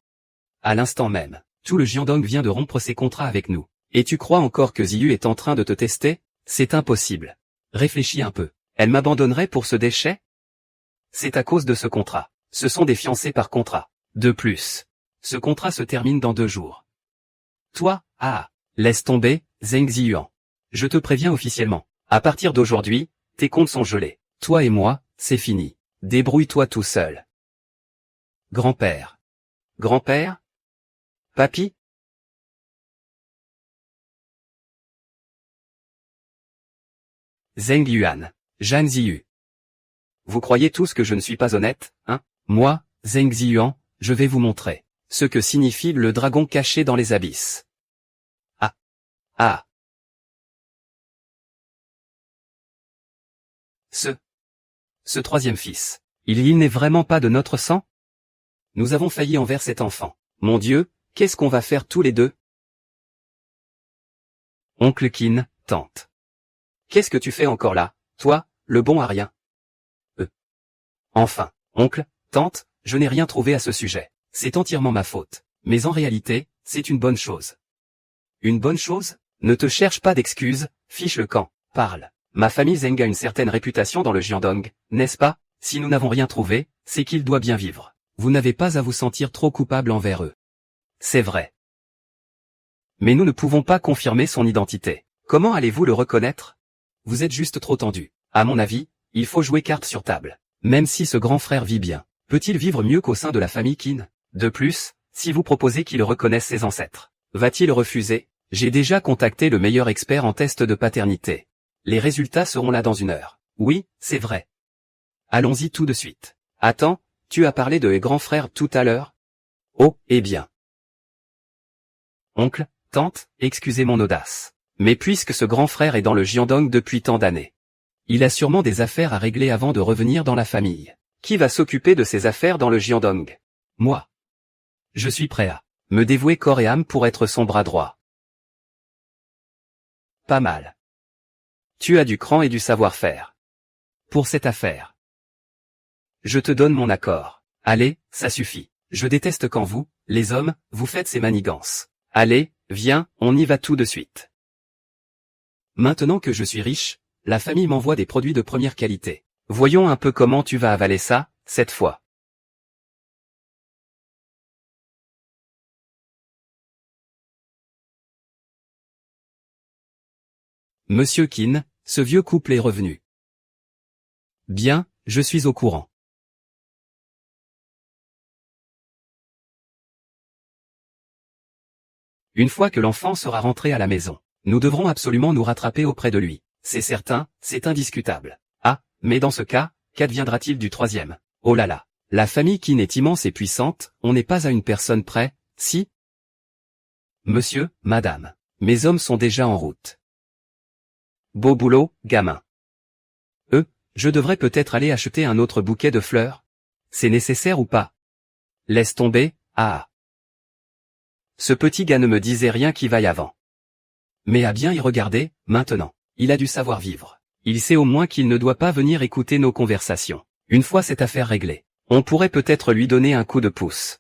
À l'instant même, tout le Jiandong vient de rompre ses contrats avec nous. Et tu crois encore que Ziyu est en train de te tester? C'est impossible. Réfléchis un peu. Elle m'abandonnerait pour ce déchet? C'est à cause de ce contrat. Ce sont des fiancés par contrat. De plus. Ce contrat se termine dans 2 jours. Toi, laisse tomber, Zheng Ziyuan. Je te préviens officiellement. À partir d'aujourd'hui, tes comptes sont gelés. Toi et moi, c'est fini. Débrouille-toi tout seul. Grand-père. Grand-père? Papy? Zheng Yuan. Zhang Ziyu. Vous croyez tous que je ne suis pas honnête, hein? Moi, Zheng Ziyuan, je vais vous montrer ce que signifie le dragon caché dans les abysses. Ce ce troisième fils, il n'est vraiment pas de notre sang? Nous avons failli envers cet enfant. Mon Dieu, qu'est-ce qu'on va faire tous les deux? Oncle Kin, tante. Qu'est-ce que tu fais encore là, toi, le bon à rien? Enfin, oncle, tante, je n'ai rien trouvé à ce sujet. C'est entièrement ma faute. Mais en réalité, c'est une bonne chose. Une bonne chose? Ne te cherche pas d'excuses, fiche le camp, parle. Ma famille Zeng a une certaine réputation dans le Jiandong, n'est-ce pas? Si nous n'avons rien trouvé, c'est qu'il doit bien vivre. Vous n'avez pas à vous sentir trop coupable envers eux. C'est vrai. Mais nous ne pouvons pas confirmer son identité. Comment allez-vous le reconnaître? Vous êtes juste trop tendu. À mon avis, il faut jouer carte sur table. Même si ce grand frère vit bien, peut-il vivre mieux qu'au sein de la famille Qin? De plus, si vous proposez qu'il reconnaisse ses ancêtres, va-t-il refuser? J'ai déjà contacté le meilleur expert en test de paternité. Les résultats seront là dans 1 heure. Oui, c'est vrai. Allons-y tout de suite. Attends, tu as parlé de grand frère tout à l'heure? Oh, eh bien. Oncle, tante, excusez mon audace. Mais puisque ce grand frère est dans le Jiandong depuis tant d'années, il a sûrement des affaires à régler avant de revenir dans la famille. Qui va s'occuper de ses affaires dans le Jiandong? Moi. Je suis prêt à me dévouer corps et âme pour être son bras droit. Pas mal. Tu as du cran et du savoir-faire. Pour cette affaire. Je te donne mon accord. Allez, ça suffit. Je déteste quand vous, les hommes, vous faites ces manigances. Allez, viens, on y va tout de suite. Maintenant que je suis riche, la famille m'envoie des produits de première qualité. Voyons un peu comment tu vas avaler ça, cette fois. Monsieur Qin, ce vieux couple est revenu. Bien, je suis au courant. Une fois que l'enfant sera rentré à la maison, nous devrons absolument nous rattraper auprès de lui. C'est certain, c'est indiscutable. Ah, mais dans ce cas, qu'adviendra-t-il du troisième? Oh là là, la famille Qin est immense et puissante, on n'est pas à une personne près, si? Monsieur, madame, mes hommes sont déjà en route. Beau boulot, gamin. Je devrais peut-être aller acheter un autre bouquet de fleurs? C'est nécessaire ou pas? Laisse tomber, ah. Ce petit gars ne me disait rien qui vaille avant. Mais à bien y regarder, maintenant, il a du savoir-vivre. Il sait au moins qu'il ne doit pas venir écouter nos conversations. Une fois cette affaire réglée, on pourrait peut-être lui donner un coup de pouce.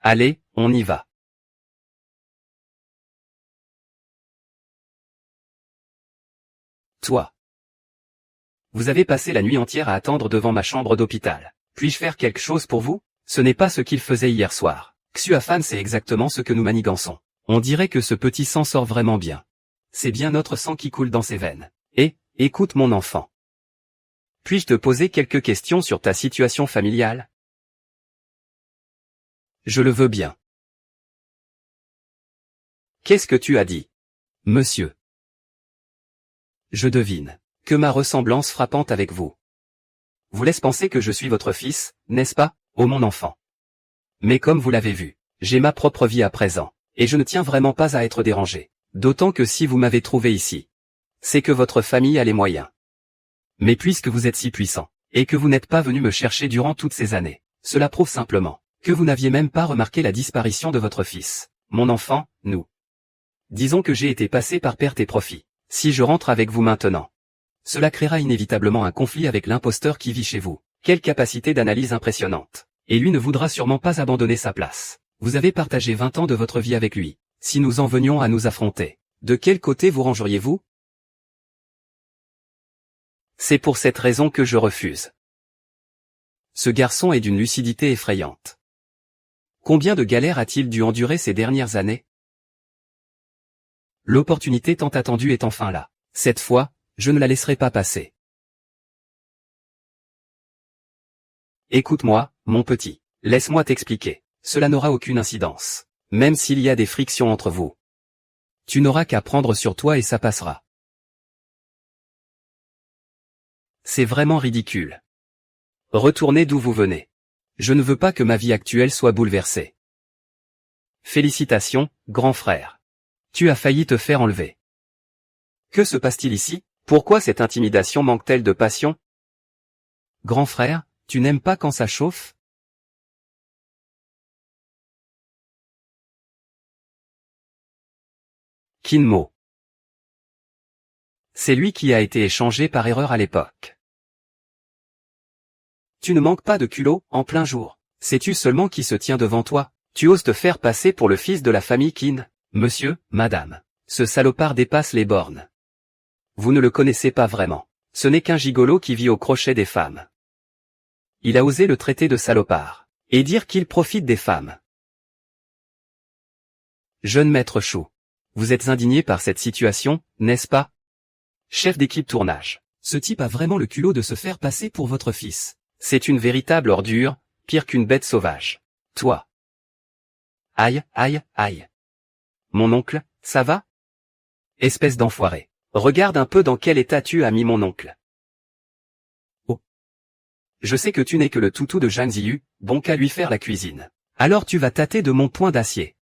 Allez, on y va. Toi. Vous avez passé la nuit entière à attendre devant ma chambre d'hôpital. Puis-je faire quelque chose pour vous? Ce n'est pas ce qu'il faisait hier soir. Xuafan, c'est exactement ce que nous manigançons. On dirait que ce petit sang sort vraiment bien. C'est bien notre sang qui coule dans ses veines. Et, écoute mon enfant. Puis-je te poser quelques questions sur ta situation familiale? Je le veux bien. Qu'est-ce que tu as dit? Monsieur. Je devine que ma ressemblance frappante avec vous vous laisse penser que je suis votre fils, n'est-ce pas, ô mon enfant? Mais comme vous l'avez vu, j'ai ma propre vie à présent, et je ne tiens vraiment pas à être dérangé. D'autant que si vous m'avez trouvé ici, c'est que votre famille a les moyens. Mais puisque vous êtes si puissant, et que vous n'êtes pas venu me chercher durant toutes ces années, cela prouve simplement que vous n'aviez même pas remarqué la disparition de votre fils. Mon enfant, nous. Disons que j'ai été passé par perte et profit. Si je rentre avec vous maintenant, cela créera inévitablement un conflit avec l'imposteur qui vit chez vous. Quelle capacité d'analyse impressionnante. Et lui ne voudra sûrement pas abandonner sa place. Vous avez partagé 20 ans de votre vie avec lui. Si nous en venions à nous affronter, de quel côté vous rangeriez-vous? C'est pour cette raison que je refuse. Ce garçon est d'une lucidité effrayante. Combien de galères a-t-il dû endurer ces dernières années? L'opportunité tant attendue est enfin là. Cette fois, je ne la laisserai pas passer. Écoute-moi, mon petit. Laisse-moi t'expliquer. Cela n'aura aucune incidence. Même s'il y a des frictions entre vous. Tu n'auras qu'à prendre sur toi et ça passera. C'est vraiment ridicule. Retournez d'où vous venez. Je ne veux pas que ma vie actuelle soit bouleversée. Félicitations, grand frère. Tu as failli te faire enlever. Que se passe-t-il ici? Pourquoi cette intimidation manque-t-elle de passion? Grand frère, tu n'aimes pas quand ça chauffe? Kinmo. C'est lui qui a été échangé par erreur à l'époque. Tu ne manques pas de culot, en plein jour. Sais-tu seulement qui se tient devant toi? Tu oses te faire passer pour le fils de la famille Kin? Monsieur, madame. Ce salopard dépasse les bornes. Vous ne le connaissez pas vraiment. Ce n'est qu'un gigolo qui vit au crochet des femmes. Il a osé le traiter de salopard. Et dire qu'il profite des femmes. Jeune maître Chou. Vous êtes indigné par cette situation, n'est-ce pas? Chef d'équipe tournage. Ce type a vraiment le culot de se faire passer pour votre fils. C'est une véritable ordure, pire qu'une bête sauvage. Toi. Aïe, aïe, aïe. Mon oncle, ça va? Espèce d'enfoiré. Regarde un peu dans quel état tu as mis mon oncle. Oh. Je sais que tu n'es que le toutou de Zhang Ziyu, bon qu'à lui faire la cuisine. Alors tu vas tâter de mon poing d'acier.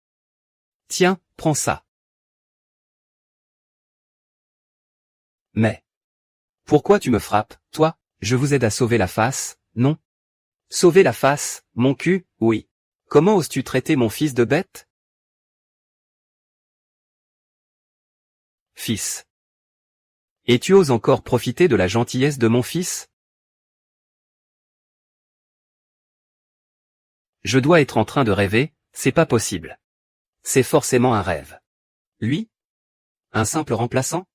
Tiens, prends ça. Mais. Pourquoi tu me frappes, toi? Je vous aide à sauver la face, non? Sauver la face, mon cul, oui. Comment oses-tu traiter mon fils de bête? Fils. Et tu oses encore profiter de la gentillesse de mon fils? Je dois être en train de rêver, c'est pas possible. C'est forcément un rêve. Lui? Un simple remplaçant?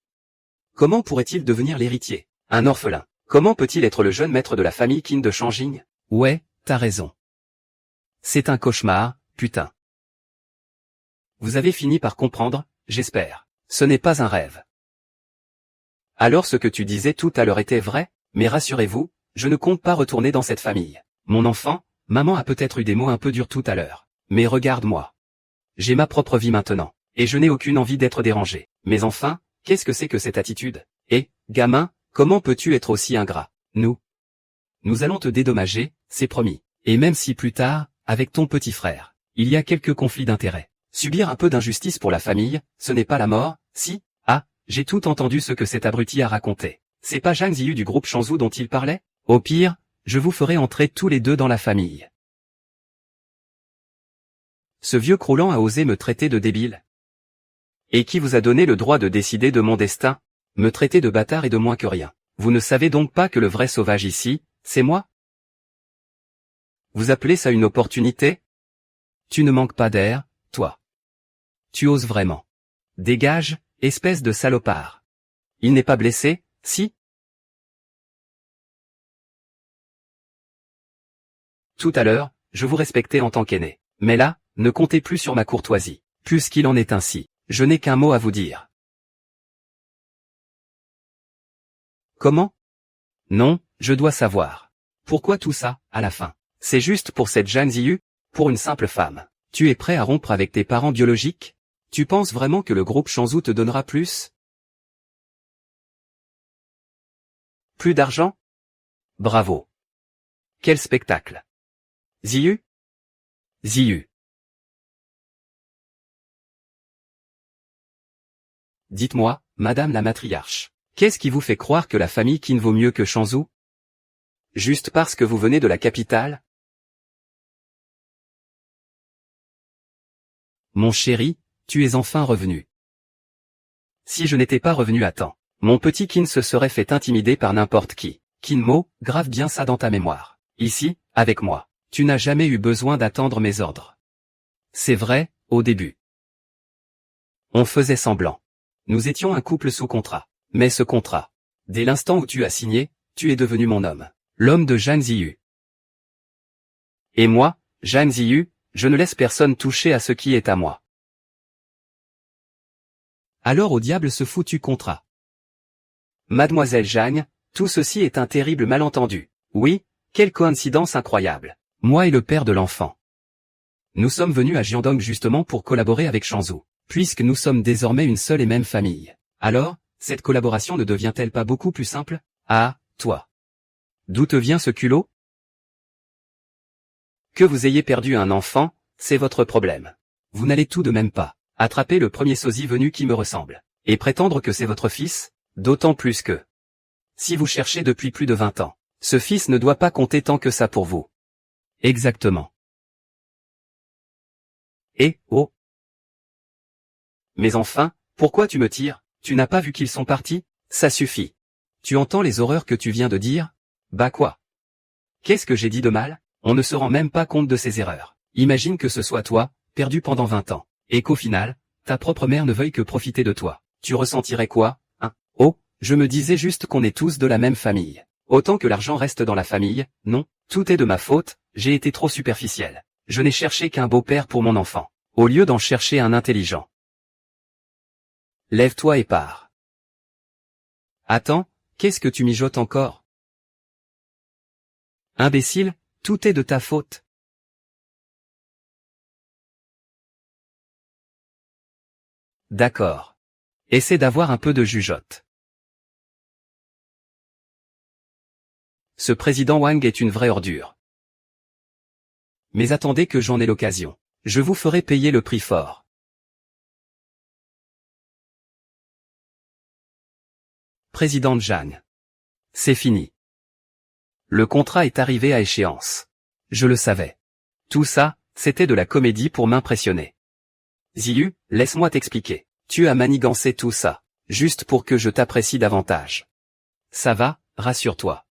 Comment pourrait-il devenir l'héritier? Un orphelin. Comment peut-il être le jeune maître de la famille Qin de Shanjing? Ouais, t'as raison. C'est un cauchemar, putain. Vous avez fini par comprendre, j'espère. Ce n'est pas un rêve. Alors ce que tu disais tout à l'heure était vrai, mais rassurez-vous, je ne compte pas retourner dans cette famille. Mon enfant, maman a peut-être eu des mots un peu durs tout à l'heure. Mais regarde-moi. J'ai ma propre vie maintenant, et je n'ai aucune envie d'être dérangé. Mais enfin, qu'est-ce que c'est que cette attitude? Eh, gamin, comment peux-tu être aussi ingrat? Nous allons te dédommager, c'est promis. Et même si plus tard, avec ton petit frère, il y a quelques conflits d'intérêts. Subir un peu d'injustice pour la famille, ce n'est pas la mort, si? Ah, j'ai tout entendu ce que cet abruti a raconté. C'est pas Zhang Ziyu du groupe Shanzhou dont il parlait? Au pire, je vous ferai entrer tous les deux dans la famille. Ce vieux croulant a osé me traiter de débile. Et qui vous a donné le droit de décider de mon destin? Me traiter de bâtard et de moins que rien. Vous ne savez donc pas que le vrai sauvage ici, c'est moi? Vous appelez ça une opportunité? Tu ne manques pas d'air, toi. Tu oses vraiment. Dégage, espèce de salopard. Il n'est pas blessé, si? Tout à l'heure, je vous respectais en tant qu'aîné. Mais là, ne comptez plus sur ma courtoisie. Puisqu'il en est ainsi, je n'ai qu'un mot à vous dire. Comment? Non, je dois savoir. Pourquoi tout ça, à la fin? C'est juste pour cette Zhang Ziyu? Pour une simple femme. Tu es prêt à rompre avec tes parents biologiques? Tu penses vraiment que le groupe Shanzhou te donnera plus? Plus d'argent? Bravo. Quel spectacle. Ziyu? Ziyu. Dites-moi, madame la matriarche, qu'est-ce qui vous fait croire que la famille Qin vaut mieux que Shanzhou? Juste parce que vous venez de la capitale? Mon chéri, tu es enfin revenu. Si je n'étais pas revenu à temps, mon petit Qin se serait fait intimider par n'importe qui. Qinmo, grave bien ça dans ta mémoire. Ici, avec moi, tu n'as jamais eu besoin d'attendre mes ordres. C'est vrai, au début. On faisait semblant. Nous étions un couple sous contrat. Mais ce contrat, dès l'instant où tu as signé, tu es devenu mon homme. L'homme de Zhang Ziyu. Et moi, Zhang Ziyu, je ne laisse personne toucher à ce qui est à moi. Alors au diable ce foutu contrat. Mademoiselle Zhang, tout ceci est un terrible malentendu. Oui, quelle coïncidence incroyable. Moi et le père de l'enfant. Nous sommes venus à Jiandong justement pour collaborer avec Shanzhou, puisque nous sommes désormais une seule et même famille. Alors, cette collaboration ne devient-elle pas beaucoup plus simple? Ah, toi. D'où te vient ce culot? Que vous ayez perdu un enfant, c'est votre problème. Vous n'allez tout de même pas attraper le premier sosie venu qui me ressemble, et prétendre que c'est votre fils, d'autant plus que si vous cherchez depuis plus de 20 ans, Ce fils ne doit pas compter tant que ça pour vous. Exactement. Et, oh. Mais enfin, pourquoi tu me tires? Tu n'as pas vu qu'ils sont partis? Ça suffit. Tu entends les horreurs que tu viens de dire? Bah quoi? Qu'est-ce que j'ai dit de mal? On ne se rend même pas compte de ses erreurs. Imagine que ce soit toi, perdu pendant 20 ans, et qu'au final, ta propre mère ne veuille que profiter de toi. Tu ressentirais quoi, hein? Oh, je me disais juste qu'on est tous de la même famille. Autant que l'argent reste dans la famille, non, tout est de ma faute, j'ai été trop superficiel. Je n'ai cherché qu'un beau-père pour mon enfant, au lieu d'en chercher un intelligent. Lève-toi et pars. Attends, qu'est-ce que tu mijotes encore? Imbécile, tout est de ta faute. D'accord. Essaie d'avoir un peu de jugeote. Ce président Wang est une vraie ordure. Mais attendez que j'en ai l'occasion. Je vous ferai payer le prix fort. Président Zhang. C'est fini. Le contrat est arrivé à échéance. Je le savais. Tout ça, c'était de la comédie pour m'impressionner. Ziyu, laisse-moi t'expliquer. Tu as manigancé tout ça, juste pour que je t'apprécie davantage. Ça va, rassure-toi.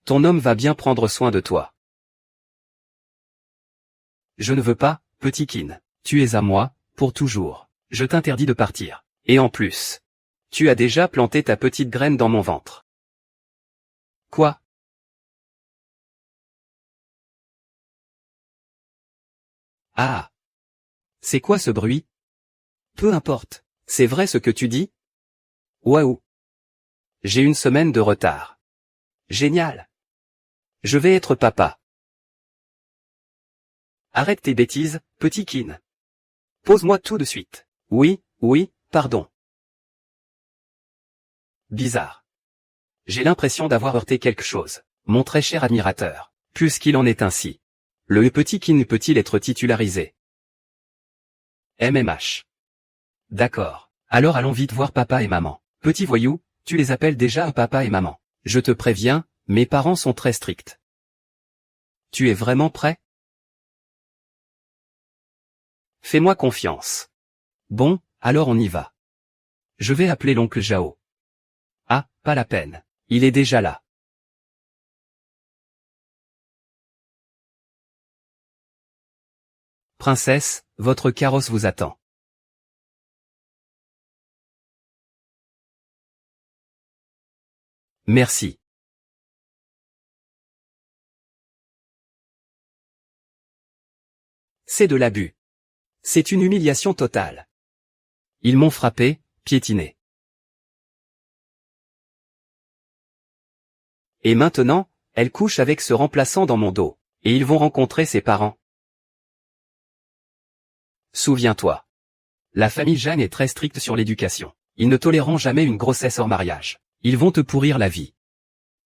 Ton homme va bien prendre soin de toi. Je ne veux pas, petit Qin. Tu es à moi, pour toujours. Je t'interdis de partir. Et en plus, tu as déjà planté ta petite graine dans mon ventre. Quoi? Ah! C'est quoi ce bruit? Peu importe. C'est vrai ce que tu dis? Waouh! J'ai une semaine de retard. Génial! Je vais être papa. Arrête tes bêtises, petit Qin. Pose-moi tout de suite. Oui, pardon. Bizarre. J'ai l'impression d'avoir heurté quelque chose. Mon très cher admirateur. Puisqu'il en est ainsi. Le petit Qin peut-il être titularisé? MMH. D'accord. Alors allons vite voir papa et maman. Petit voyou, tu les appelles déjà papa et maman. Je te préviens, mes parents sont très stricts. Tu es vraiment prêt? Fais-moi confiance. Bon, alors on y va. Je vais appeler l'oncle Zhao. Ah, pas la peine. Il est déjà là. Princesse, votre carrosse vous attend. Merci. C'est de l'abus. C'est une humiliation totale. Ils m'ont frappé, piétiné. Et maintenant, elle couche avec ce remplaçant dans mon dos. Et ils vont rencontrer ses parents. Souviens-toi. La famille Zhang est très stricte sur l'éducation. Ils ne toléreront jamais une grossesse hors mariage. Ils vont te pourrir la vie.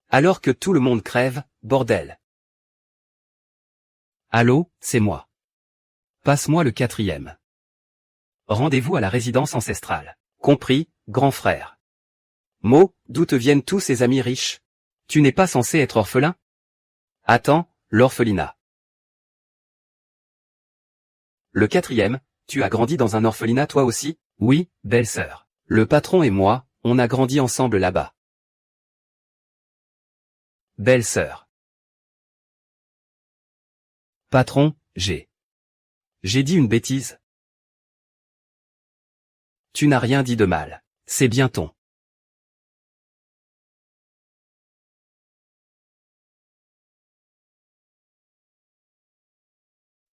Alors que tout le monde crève, bordel. Allô, c'est moi. Passe-moi le 4e. Rendez-vous à la résidence ancestrale. Compris, grand frère. Mo, d'où te viennent tous ces amis riches? Tu n'es pas censé être orphelin? Attends, l'orphelinat. Le 4e, tu as grandi dans un orphelinat toi aussi? Oui, belle-sœur. Le patron et moi, on a grandi ensemble là-bas. Belle-sœur. Patron, j'ai dit une bêtise. Tu n'as rien dit de mal. C'est bien ton.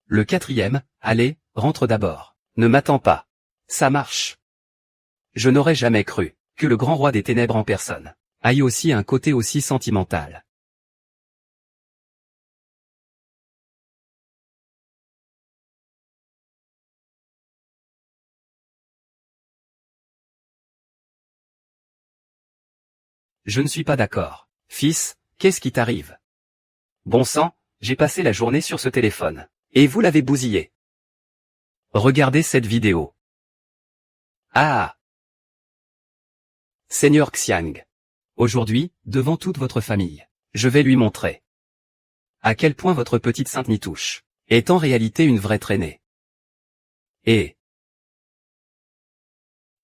Le 4e, allez, rentre d'abord. Ne m'attends pas. Ça marche. Je n'aurais jamais cru que le grand roi des ténèbres en personne aille aussi un côté aussi sentimental. Je ne suis pas d'accord. Fils, qu'est-ce qui t'arrive? Bon sang, j'ai passé la journée sur ce téléphone. Et vous l'avez bousillé. Regardez cette vidéo. Ah! Seigneur Xiang. Aujourd'hui, devant toute votre famille, Je vais lui montrer à quel point votre petite Sainte Nitouche est en réalité une vraie traînée. Et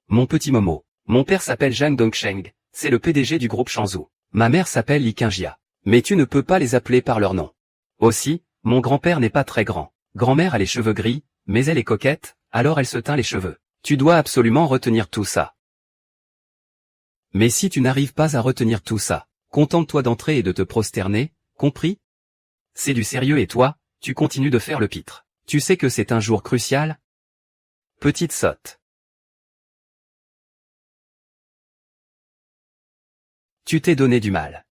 mon petit Momo, mon père s'appelle Zhang Dongsheng, c'est le PDG du groupe Shanzhou. Ma mère s'appelle Li Qingjia. Mais tu ne peux pas les appeler par leur nom. Aussi, mon grand-père n'est pas très grand. Grand-mère a les cheveux gris, mais elle est coquette, alors elle se teint les cheveux. Tu dois absolument retenir tout ça. Mais si tu n'arrives pas à retenir tout ça, contente-toi d'entrer et de te prosterner, compris? C'est du sérieux et toi, tu continues de faire le pitre. Tu sais que c'est un jour crucial? Petite sotte. Tu t'es donné du mal.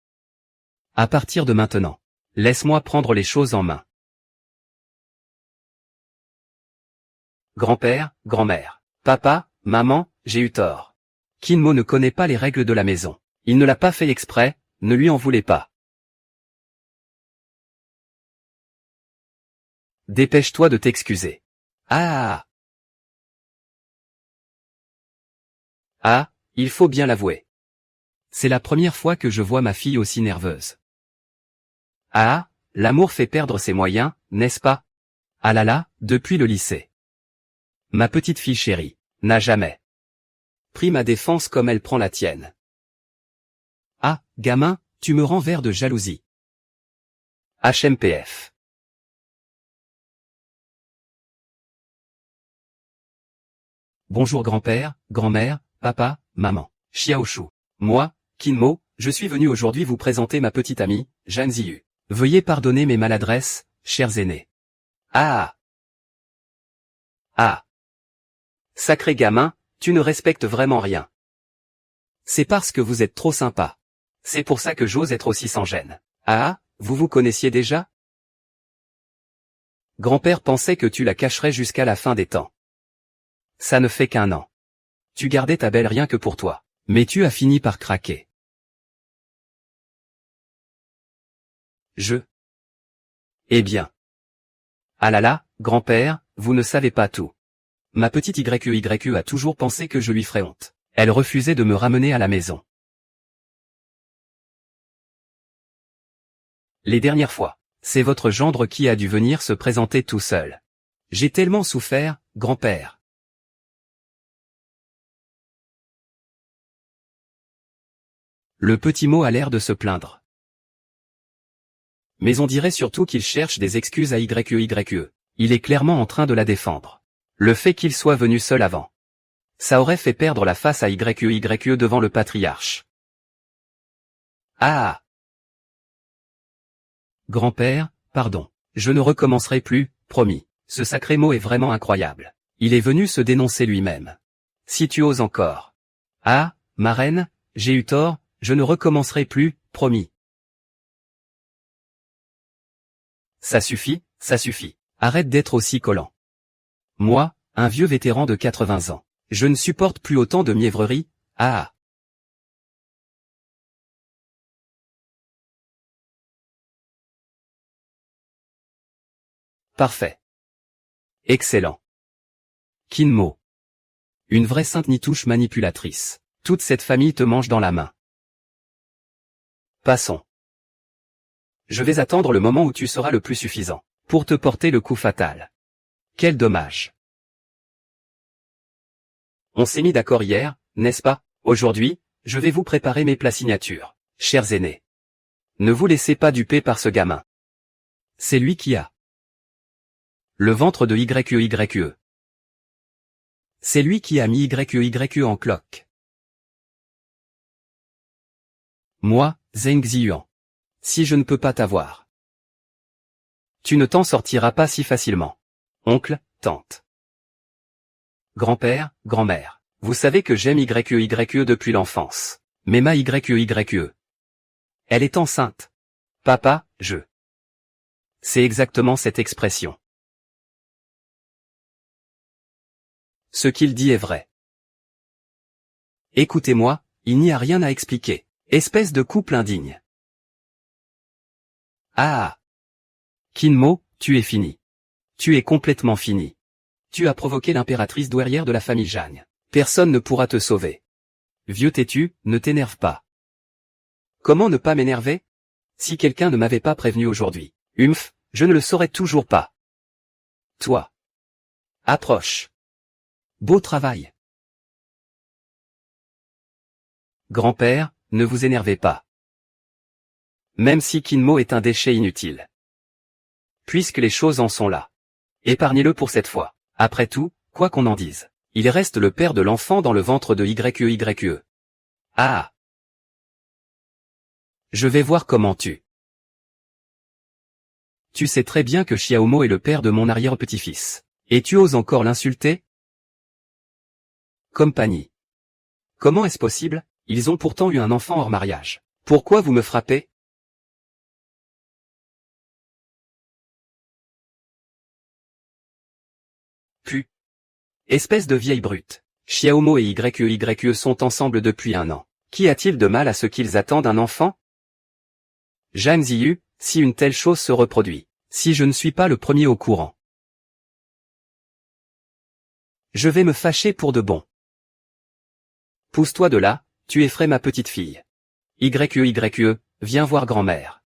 À partir de maintenant, laisse-moi prendre les choses en main. Grand-père, grand-mère, papa, maman, j'ai eu tort. Kinmo ne connaît pas les règles de la maison. Il ne l'a pas fait exprès, ne lui en voulez pas. Dépêche-toi de t'excuser. Ah! Ah, il faut bien l'avouer. C'est la première fois que je vois ma fille aussi nerveuse. Ah, l'amour fait perdre ses moyens, n'est-ce pas? Ah là là, depuis le lycée. Ma petite fille chérie, n'a jamais pris ma défense comme elle prend la tienne. Ah, gamin, tu me rends vert de jalousie. HMPF. Bonjour grand-père, grand-mère, papa, maman, Xiaoshu. Moi, Kinmo, je suis venu aujourd'hui vous présenter ma petite amie, Zhang Ziyu. Veuillez pardonner mes maladresses, chers aînés. Ah! Ah! Sacré gamin, tu ne respectes vraiment rien. C'est parce que vous êtes trop sympa. C'est pour ça que j'ose être aussi sans gêne. Ah, vous vous connaissiez déjà? Grand-père pensait que tu la cacherais jusqu'à la fin des temps. Ça ne fait qu'1 an. Tu gardais ta belle rien que pour toi. Mais tu as fini par craquer. Eh bien. Ah là là, grand-père, vous ne savez pas tout. Ma petite YEYE a toujours pensé que je lui ferais honte. Elle refusait de me ramener à la maison. Les dernières fois, c'est votre gendre qui a dû venir se présenter tout seul. J'ai tellement souffert, grand-père. Le petit mot a l'air de se plaindre. Mais on dirait surtout qu'il cherche des excuses à YEYE. Il est clairement en train de la défendre. Le fait qu'il soit venu seul avant. Ça aurait fait perdre la face à YEYE devant le patriarche. Ah! Grand-père, pardon. Je ne recommencerai plus, promis. Ce sacré mot est vraiment incroyable. Il est venu se dénoncer lui-même. Si tu oses encore. Ah, ma reine, j'ai eu tort, je ne recommencerai plus, promis. Ça suffit, ça suffit. Arrête d'être aussi collant. Moi, un vieux vétéran de 80 ans. Je ne supporte plus autant de mièvreries, ah. Parfait. Excellent. Kinmo. Une vraie sainte nitouche manipulatrice. Toute cette famille te mange dans la main. Passons. Je vais attendre le moment où tu seras le plus suffisant pour te porter le coup fatal. Quel dommage. On s'est mis d'accord hier, n'est-ce pas? Aujourd'hui, je vais vous préparer mes plats signatures, chers aînés. Ne vous laissez pas duper par ce gamin. C'est lui qui a le ventre de YEYE. C'est lui qui a mis YEYE en cloque. Moi, Zheng Ziyuan. Si je ne peux pas t'avoir, tu ne t'en sortiras pas si facilement. Oncle, tante. Grand-père, grand-mère. Vous savez que j'aime YEYE depuis l'enfance. Mais ma YEYE. Elle est enceinte. Papa, je. C'est exactement cette expression. Ce qu'il dit est vrai. Écoutez-moi, il n'y a rien à expliquer. Espèce de couple indigne. Ah! Kinmo, tu es fini. Tu es complètement fini. Tu as provoqué l'impératrice douairière de la famille Zhang. Personne ne pourra te sauver. Vieux têtu, ne t'énerve pas. Comment ne pas m'énerver? Si quelqu'un ne m'avait pas prévenu aujourd'hui, je ne le saurais toujours pas. Toi. Approche. Beau travail. Grand-père, ne vous énervez pas. Même si Kinmo est un déchet inutile. Puisque les choses en sont là. Épargnez-le pour cette fois. Après tout, quoi qu'on en dise, il reste le père de l'enfant dans le ventre de YE. Ah. Je vais voir comment tu. Tu sais très bien que Xiaomo est le père de mon arrière-petit-fils. Et tu oses encore l'insulter? Compagnie. Comment est-ce possible? Ils ont pourtant eu un enfant hors mariage. Pourquoi vous me frappez? Pu. Espèce de vieille brute. Xiaomo et YE sont ensemble depuis 1 an. Qu'y a-t-il de mal à ce qu'ils attendent un enfant? Zhang Ziyu, si une telle chose se reproduit, si je ne suis pas le premier au courant, je vais me fâcher pour de bon. Pousse-toi de là, tu effraies ma petite fille. YE, viens voir grand-mère.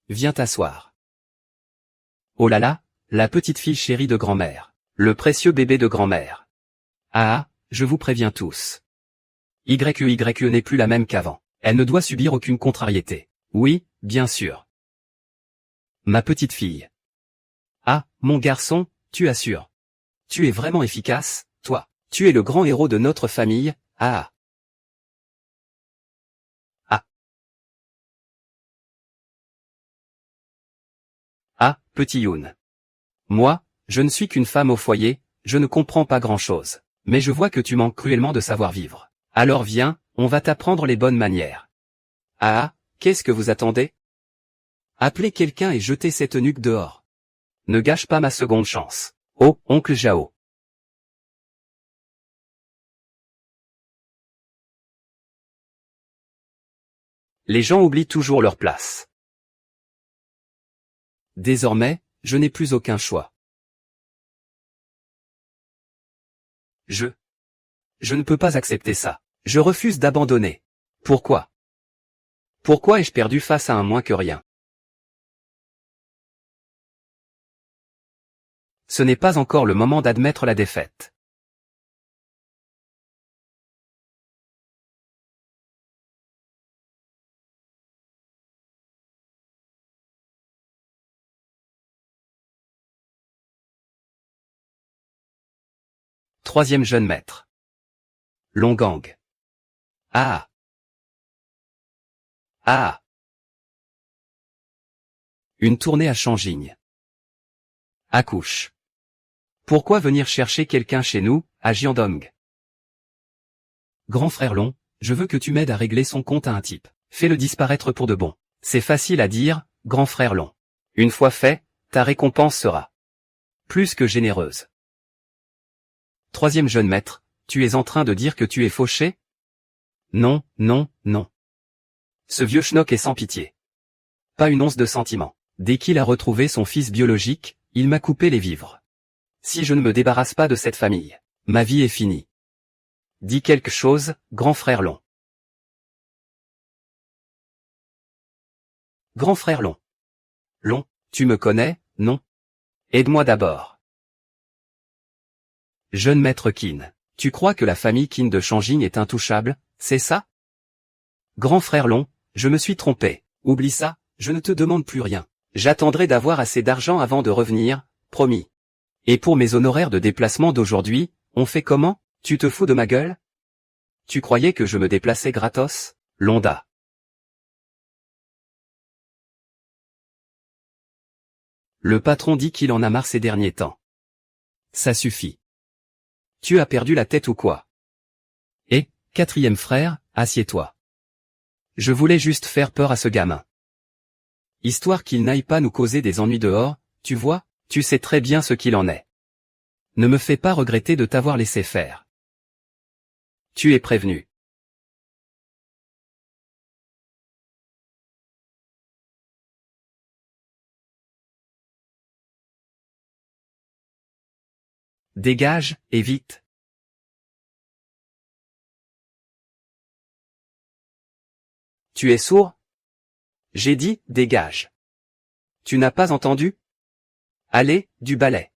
Viens t'asseoir. Oh là là, la petite fille chérie de grand-mère. Le précieux bébé de grand-mère. Ah, je vous préviens tous. YE n'est plus la même qu'avant. Elle ne doit subir aucune contrariété. Oui, bien sûr. Ma petite fille. Ah, mon garçon, tu assures. Tu es vraiment efficace, toi. Tu es le grand héros de notre famille, ah. Ah. Ah, petit Youn. Moi, je ne suis qu'une femme au foyer, je ne comprends pas grand-chose. Mais je vois que tu manques cruellement de savoir-vivre. Alors viens, on va t'apprendre les bonnes manières. Ah, qu'est-ce que vous attendez? Appelez quelqu'un et jetez cette nuque dehors. Ne gâche pas ma seconde chance. Oh, oncle Jao. Les gens oublient toujours leur place. Désormais, je n'ai plus aucun choix. Je ne peux pas accepter ça. Je refuse d'abandonner. Pourquoi? Pourquoi ai-je perdu face à un moins que rien? Ce n'est pas encore le moment d'admettre la défaite. Troisième jeune maître. Longang. Ah. Ah. Une tournée à Shanjing. Accouche. Pourquoi venir chercher quelqu'un chez nous, à Jiandong? Grand frère Long, je veux que tu m'aides à régler son compte à un type. Fais-le disparaître pour de bon. C'est facile à dire, grand frère Long. Une fois fait, ta récompense sera plus que généreuse. Troisième jeune maître, tu es en train de dire que tu es fauché? Non, non, non. Ce vieux schnock est sans pitié. Pas une once de sentiment. Dès qu'il a retrouvé son fils biologique, il m'a coupé les vivres. Si je ne me débarrasse pas de cette famille, ma vie est finie. Dis quelque chose, grand frère Long. Grand frère Long. Long, tu me connais, non? Aide-moi d'abord. Jeune maître Qin, tu crois que la famille Qin de Shanjing est intouchable, c'est ça? Grand frère Long, je me suis trompé. Oublie ça, je ne te demande plus rien. J'attendrai d'avoir assez d'argent avant de revenir, promis. Et pour mes honoraires de déplacement d'aujourd'hui, on fait comment? Tu te fous de ma gueule? Tu croyais que je me déplaçais gratos, Londa? Le patron dit qu'il en a marre ces derniers temps. Ça suffit. Tu as perdu la tête ou quoi? Et, quatrième frère, assieds-toi. Je voulais juste faire peur à ce gamin. Histoire qu'il n'aille pas nous causer des ennuis dehors, tu vois, tu sais très bien ce qu'il en est. Ne me fais pas regretter de t'avoir laissé faire. Tu es prévenu. Dégage, et vite. Tu es sourd, J'ai dit, dégage. Tu n'as pas entendu? Allez, du balai.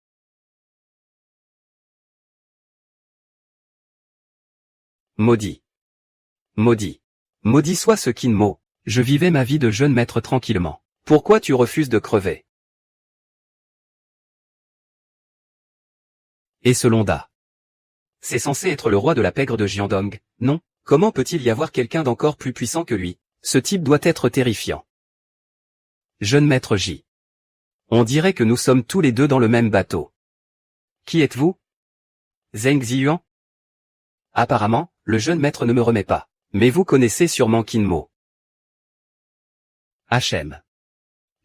Maudit. Maudit. Maudit soit ce Kinmo. Je vivais ma vie de jeune maître tranquillement. Pourquoi tu refuses de crever? Et ce Londa. C'est censé être le roi de la pègre de Jiandong, non? Comment peut-il y avoir quelqu'un d'encore plus puissant que lui? Ce type doit être terrifiant. Jeune maître J. On dirait que nous sommes tous les deux dans le même bateau. Qui êtes-vous? Zheng Ziyuan? Apparemment, le jeune maître ne me remet pas. Mais vous connaissez sûrement Kinmo. HM.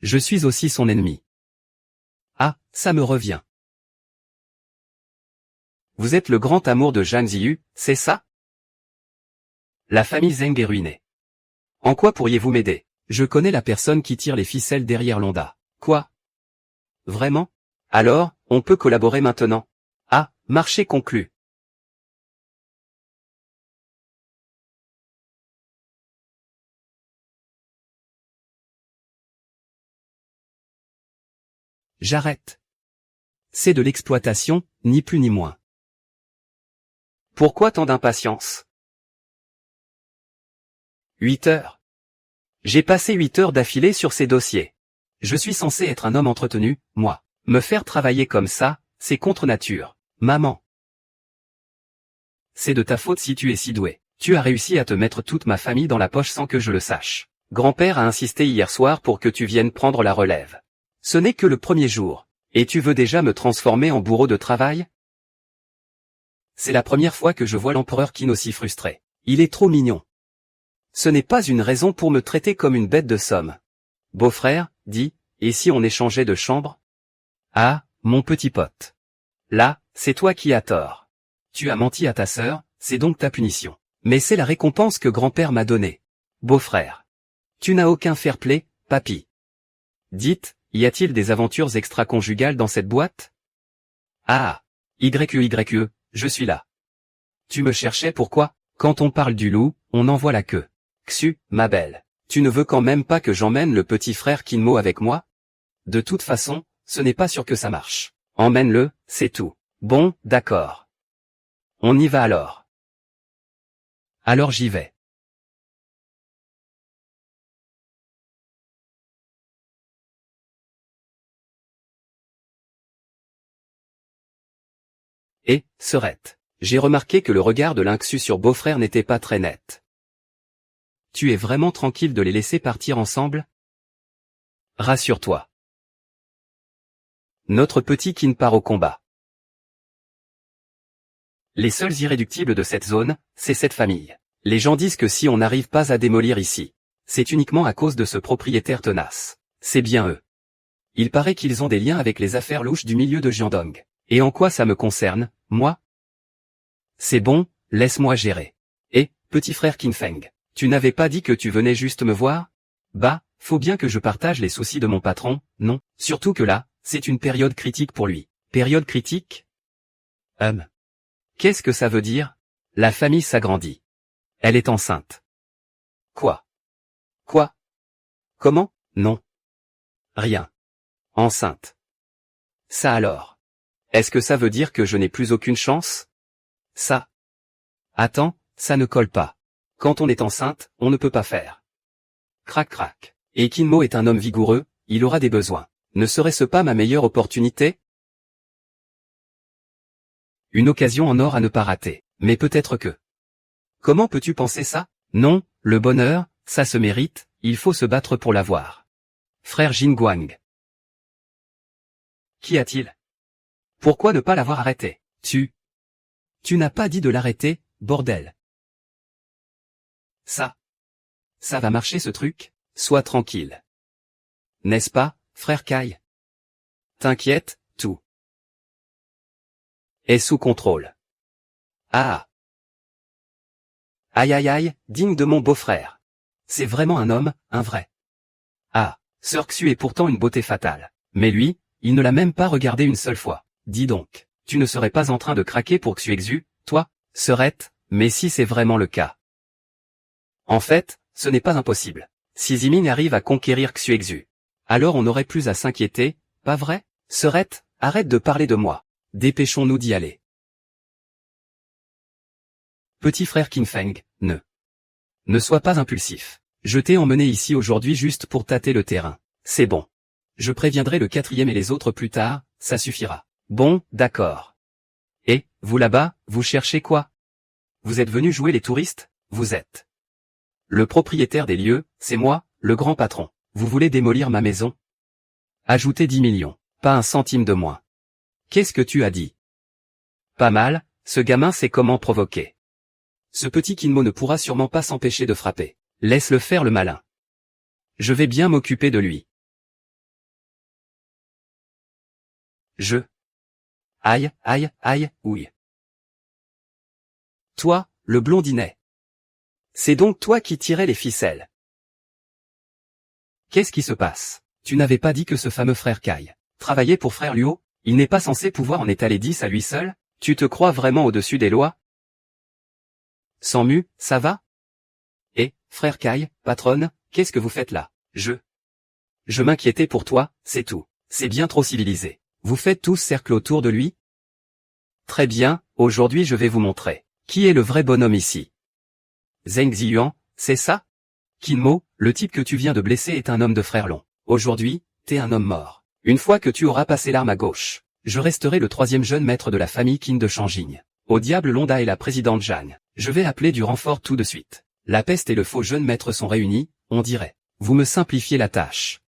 Je suis aussi son ennemi. Ah, ça me revient. Vous êtes le grand amour de Zhang Ziyu, c'est ça? La famille Zheng est ruinée. En quoi pourriez-vous m'aider? Je connais la personne qui tire les ficelles derrière Londa. Quoi? Vraiment? Alors, on peut collaborer maintenant. Ah, marché conclu. J'arrête. C'est de l'exploitation, ni plus ni moins. Pourquoi tant d'impatience? 8 heures. J'ai passé 8 heures d'affilée sur ces dossiers. Je suis censé être un homme entretenu, moi. Me faire travailler comme ça, c'est contre nature. Maman. C'est de ta faute si tu es si doué. Tu as réussi à te mettre toute ma famille dans la poche sans que je le sache. Grand-père a insisté hier soir pour que tu viennes prendre la relève. Ce n'est que le premier jour. Et tu veux déjà me transformer en bourreau de travail? C'est la première fois que je vois l'empereur Qin aussi frustré. Il est trop mignon. Ce n'est pas une raison pour me traiter comme une bête de somme. Beau-frère, dis, et si on échangeait de chambre? Ah, mon petit pote. Là, c'est toi qui as tort. Tu as menti à ta sœur, c'est donc ta punition. Mais c'est la récompense que grand-père m'a donnée. Beau-frère. Tu n'as aucun fair-play, papy. Dites, y a-t-il des aventures extra-conjugales dans cette boîte? Ah, YE, je suis là. Tu me cherchais pourquoi? Quand on parle du loup, on en voit la queue. Xu, ma belle, tu ne veux quand même pas que j'emmène le petit frère Kinmo avec moi? De toute façon, ce n'est pas sûr que ça marche. Emmène-le, c'est tout. Bon, d'accord. On y va alors. Alors j'y vais. Et, Serette, j'ai remarqué que le regard de Lynxu sur beau-frère n'était pas très net. Tu es vraiment tranquille de les laisser partir ensemble? Rassure-toi. Notre petit Qin part au combat. Les seuls irréductibles de cette zone, c'est cette famille. Les gens disent que si on n'arrive pas à démolir ici, c'est uniquement à cause de ce propriétaire tenace. C'est bien eux. Il paraît qu'ils ont des liens avec les affaires louches du milieu de Jiandong. Et en quoi ça me concerne, moi? C'est bon, laisse-moi gérer. Et, petit frère Qinfeng, tu n'avais pas dit que tu venais juste me voir? Bah, faut bien que je partage les soucis de mon patron, non? Surtout que là, c'est une période critique pour lui. Période critique? Qu'est-ce que ça veut dire? La famille s'agrandit. Elle est enceinte. Quoi? Quoi? Comment? Non. Rien. Enceinte. Ça alors. Est-ce que ça veut dire que je n'ai plus aucune chance? Ça. Attends, ça ne colle pas. Quand on est enceinte, on ne peut pas faire. Crac crac. Et Kinmo est un homme vigoureux, il aura des besoins. Ne serait-ce pas ma meilleure opportunité? Une occasion en or à ne pas rater. Mais peut-être que. Comment peux-tu penser ça? Non, le bonheur, ça se mérite, il faut se battre pour l'avoir. Frère Jinguang. Qu'y a-t-il? Pourquoi ne pas l'avoir arrêté? Tu n'as pas dit de l'arrêter, bordel. Ça va marcher ce truc? Sois tranquille. N'est-ce pas, frère Kai? T'inquiète, tout est sous contrôle. Ah. Aïe aïe aïe, digne de mon beau-frère. C'est vraiment un homme, un vrai. Ah, Sir Xu est pourtant une beauté fatale. Mais lui, il ne l'a même pas regardé une seule fois. Dis donc, tu ne serais pas en train de craquer pour Xu Exu, toi, Serette? Mais si c'est vraiment le cas. En fait, ce n'est pas impossible. Si Ziming arrive à conquérir Xuexu, alors on n'aurait plus à s'inquiéter, pas vrai? Serette, arrête de parler de moi. Dépêchons-nous d'y aller. Petit frère Qin Feng, ne sois pas impulsif. Je t'ai emmené ici aujourd'hui juste pour tâter le terrain. C'est bon. Je préviendrai le 4e et les autres plus tard, ça suffira. Bon, d'accord. Et, vous là-bas, vous cherchez quoi? Vous êtes venus jouer les touristes? Vous êtes le propriétaire des lieux, c'est moi, le grand patron. Vous voulez démolir ma maison? Ajoutez 10 millions, pas un centime de moins. Qu'est-ce que tu as dit? Pas mal, ce gamin sait comment provoquer. Ce petit Kinmo ne pourra sûrement pas s'empêcher de frapper. Laisse-le faire le malin. Je vais bien m'occuper de lui. Aïe, aïe, aïe, ouille. Toi, le blondinet. C'est donc toi qui tirais les ficelles. Qu'est-ce qui se passe? Tu n'avais pas dit que ce fameux frère Kai travaillait pour frère Luo? Il n'est pas censé pouvoir en étaler 10 à lui seul? Tu te crois vraiment au-dessus des lois? Sans mu, ça va? Et, frère Kai, patronne, qu'est-ce que vous faites là? Je m'inquiétais pour toi, c'est tout. C'est bien trop civilisé. Vous faites tous cercle autour de lui? Très bien, aujourd'hui je vais vous montrer. Qui est le vrai bonhomme ici? Zheng Ziyuan, c'est ça? Kinmo, le type que tu viens de blesser est un homme de frère Long. Aujourd'hui, t'es un homme mort. Une fois que tu auras passé l'arme à gauche, je resterai le 3e jeune maître de la famille Qin de Shangjing. Au diable Londa et la présidente Zhang. Je vais appeler du renfort tout de suite. La peste et le faux jeune maître sont réunis, on dirait. Vous me simplifiez la tâche.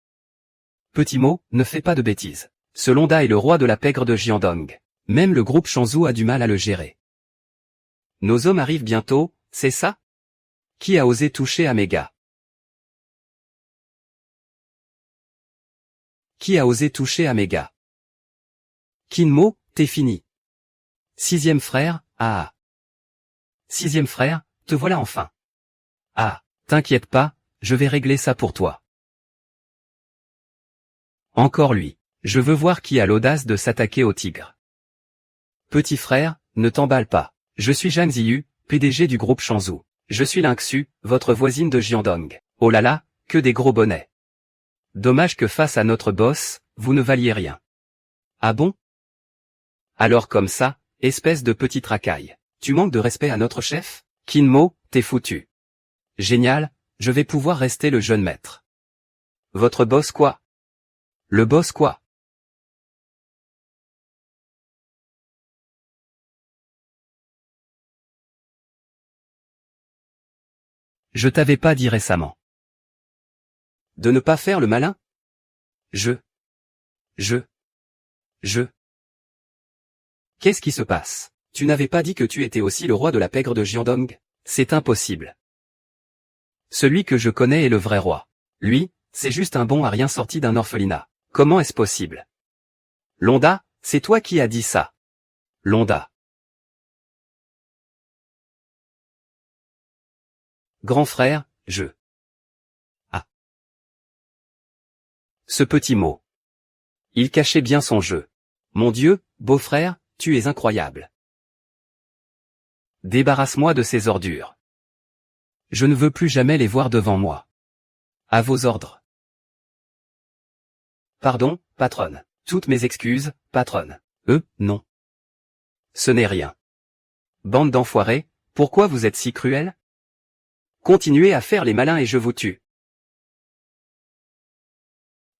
Petit mot, ne fais pas de bêtises. Ce Londa est le roi de la pègre de Jiandong. Même le groupe Shanzhou a du mal à le gérer. Nos hommes arrivent bientôt, c'est ça? Qui a osé toucher à mes gars? Qui a osé toucher à mes gars? Kinmo, t'es fini. 6e frère, ah. 6e frère, te voilà enfin. Ah, t'inquiète pas, je vais régler ça pour toi. Encore lui. Je veux voir qui a l'audace de s'attaquer au tigre. Petit frère, ne t'emballe pas. Je suis Zhang Ziyu, PDG du groupe Shanzhou. Je suis Lingxu, votre voisine de Jiandong. Oh là là, que des gros bonnets. Dommage que face à notre boss, vous ne valiez rien. Ah bon? Alors comme ça, espèce de petite racaille. Tu manques de respect à notre chef? Kinmo, t'es foutu. Génial, je vais pouvoir rester le jeune maître. Votre boss quoi? Le boss quoi? Je t'avais pas dit récemment. De ne pas faire le malin? Qu'est-ce qui se passe? Tu n'avais pas dit que tu étais aussi le roi de la pègre de Jiandong? C'est impossible. Celui que je connais est le vrai roi. Lui, c'est juste un bon à rien sorti d'un orphelinat. Comment est-ce possible? Londa, c'est toi qui as dit ça. Londa. Grand frère, Ah. Ce petit mot. Il cachait bien son jeu. Mon Dieu, beau-frère, tu es incroyable. Débarrasse-moi de ces ordures. Je ne veux plus jamais les voir devant moi. À vos ordres. Pardon, patronne. Toutes mes excuses, patronne. Non. Ce n'est rien. Bande d'enfoirés, pourquoi vous êtes si cruels? Continuez à faire les malins et je vous tue.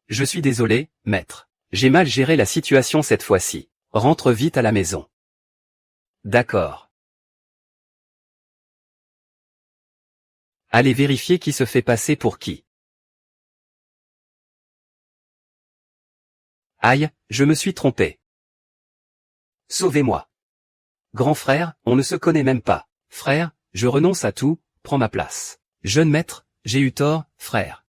Je suis désolé, maître. J'ai mal géré la situation cette fois-ci. Rentre vite à la maison. D'accord. Allez vérifier qui se fait passer pour qui. Aïe, je me suis trompé. Sauvez-moi. Grand frère, on ne se connaît même pas. Frère, je renonce à tout, prends ma place. Jeune maître, j'ai eu tort, frère.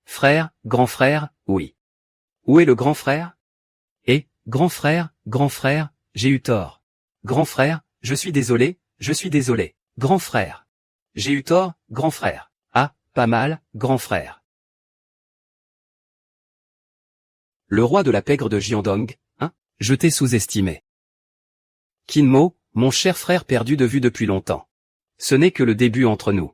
Frère, grand frère, oui. Où est le grand frère? Grand frère, j'ai eu tort. Grand frère, je suis désolé, Grand frère. J'ai eu tort, grand frère. Ah, pas mal, grand frère. Le roi de la pègre de Jiandong, hein? Je t'ai sous-estimé. Kinmo, mon cher frère perdu de vue depuis longtemps. Ce n'est que le début entre nous.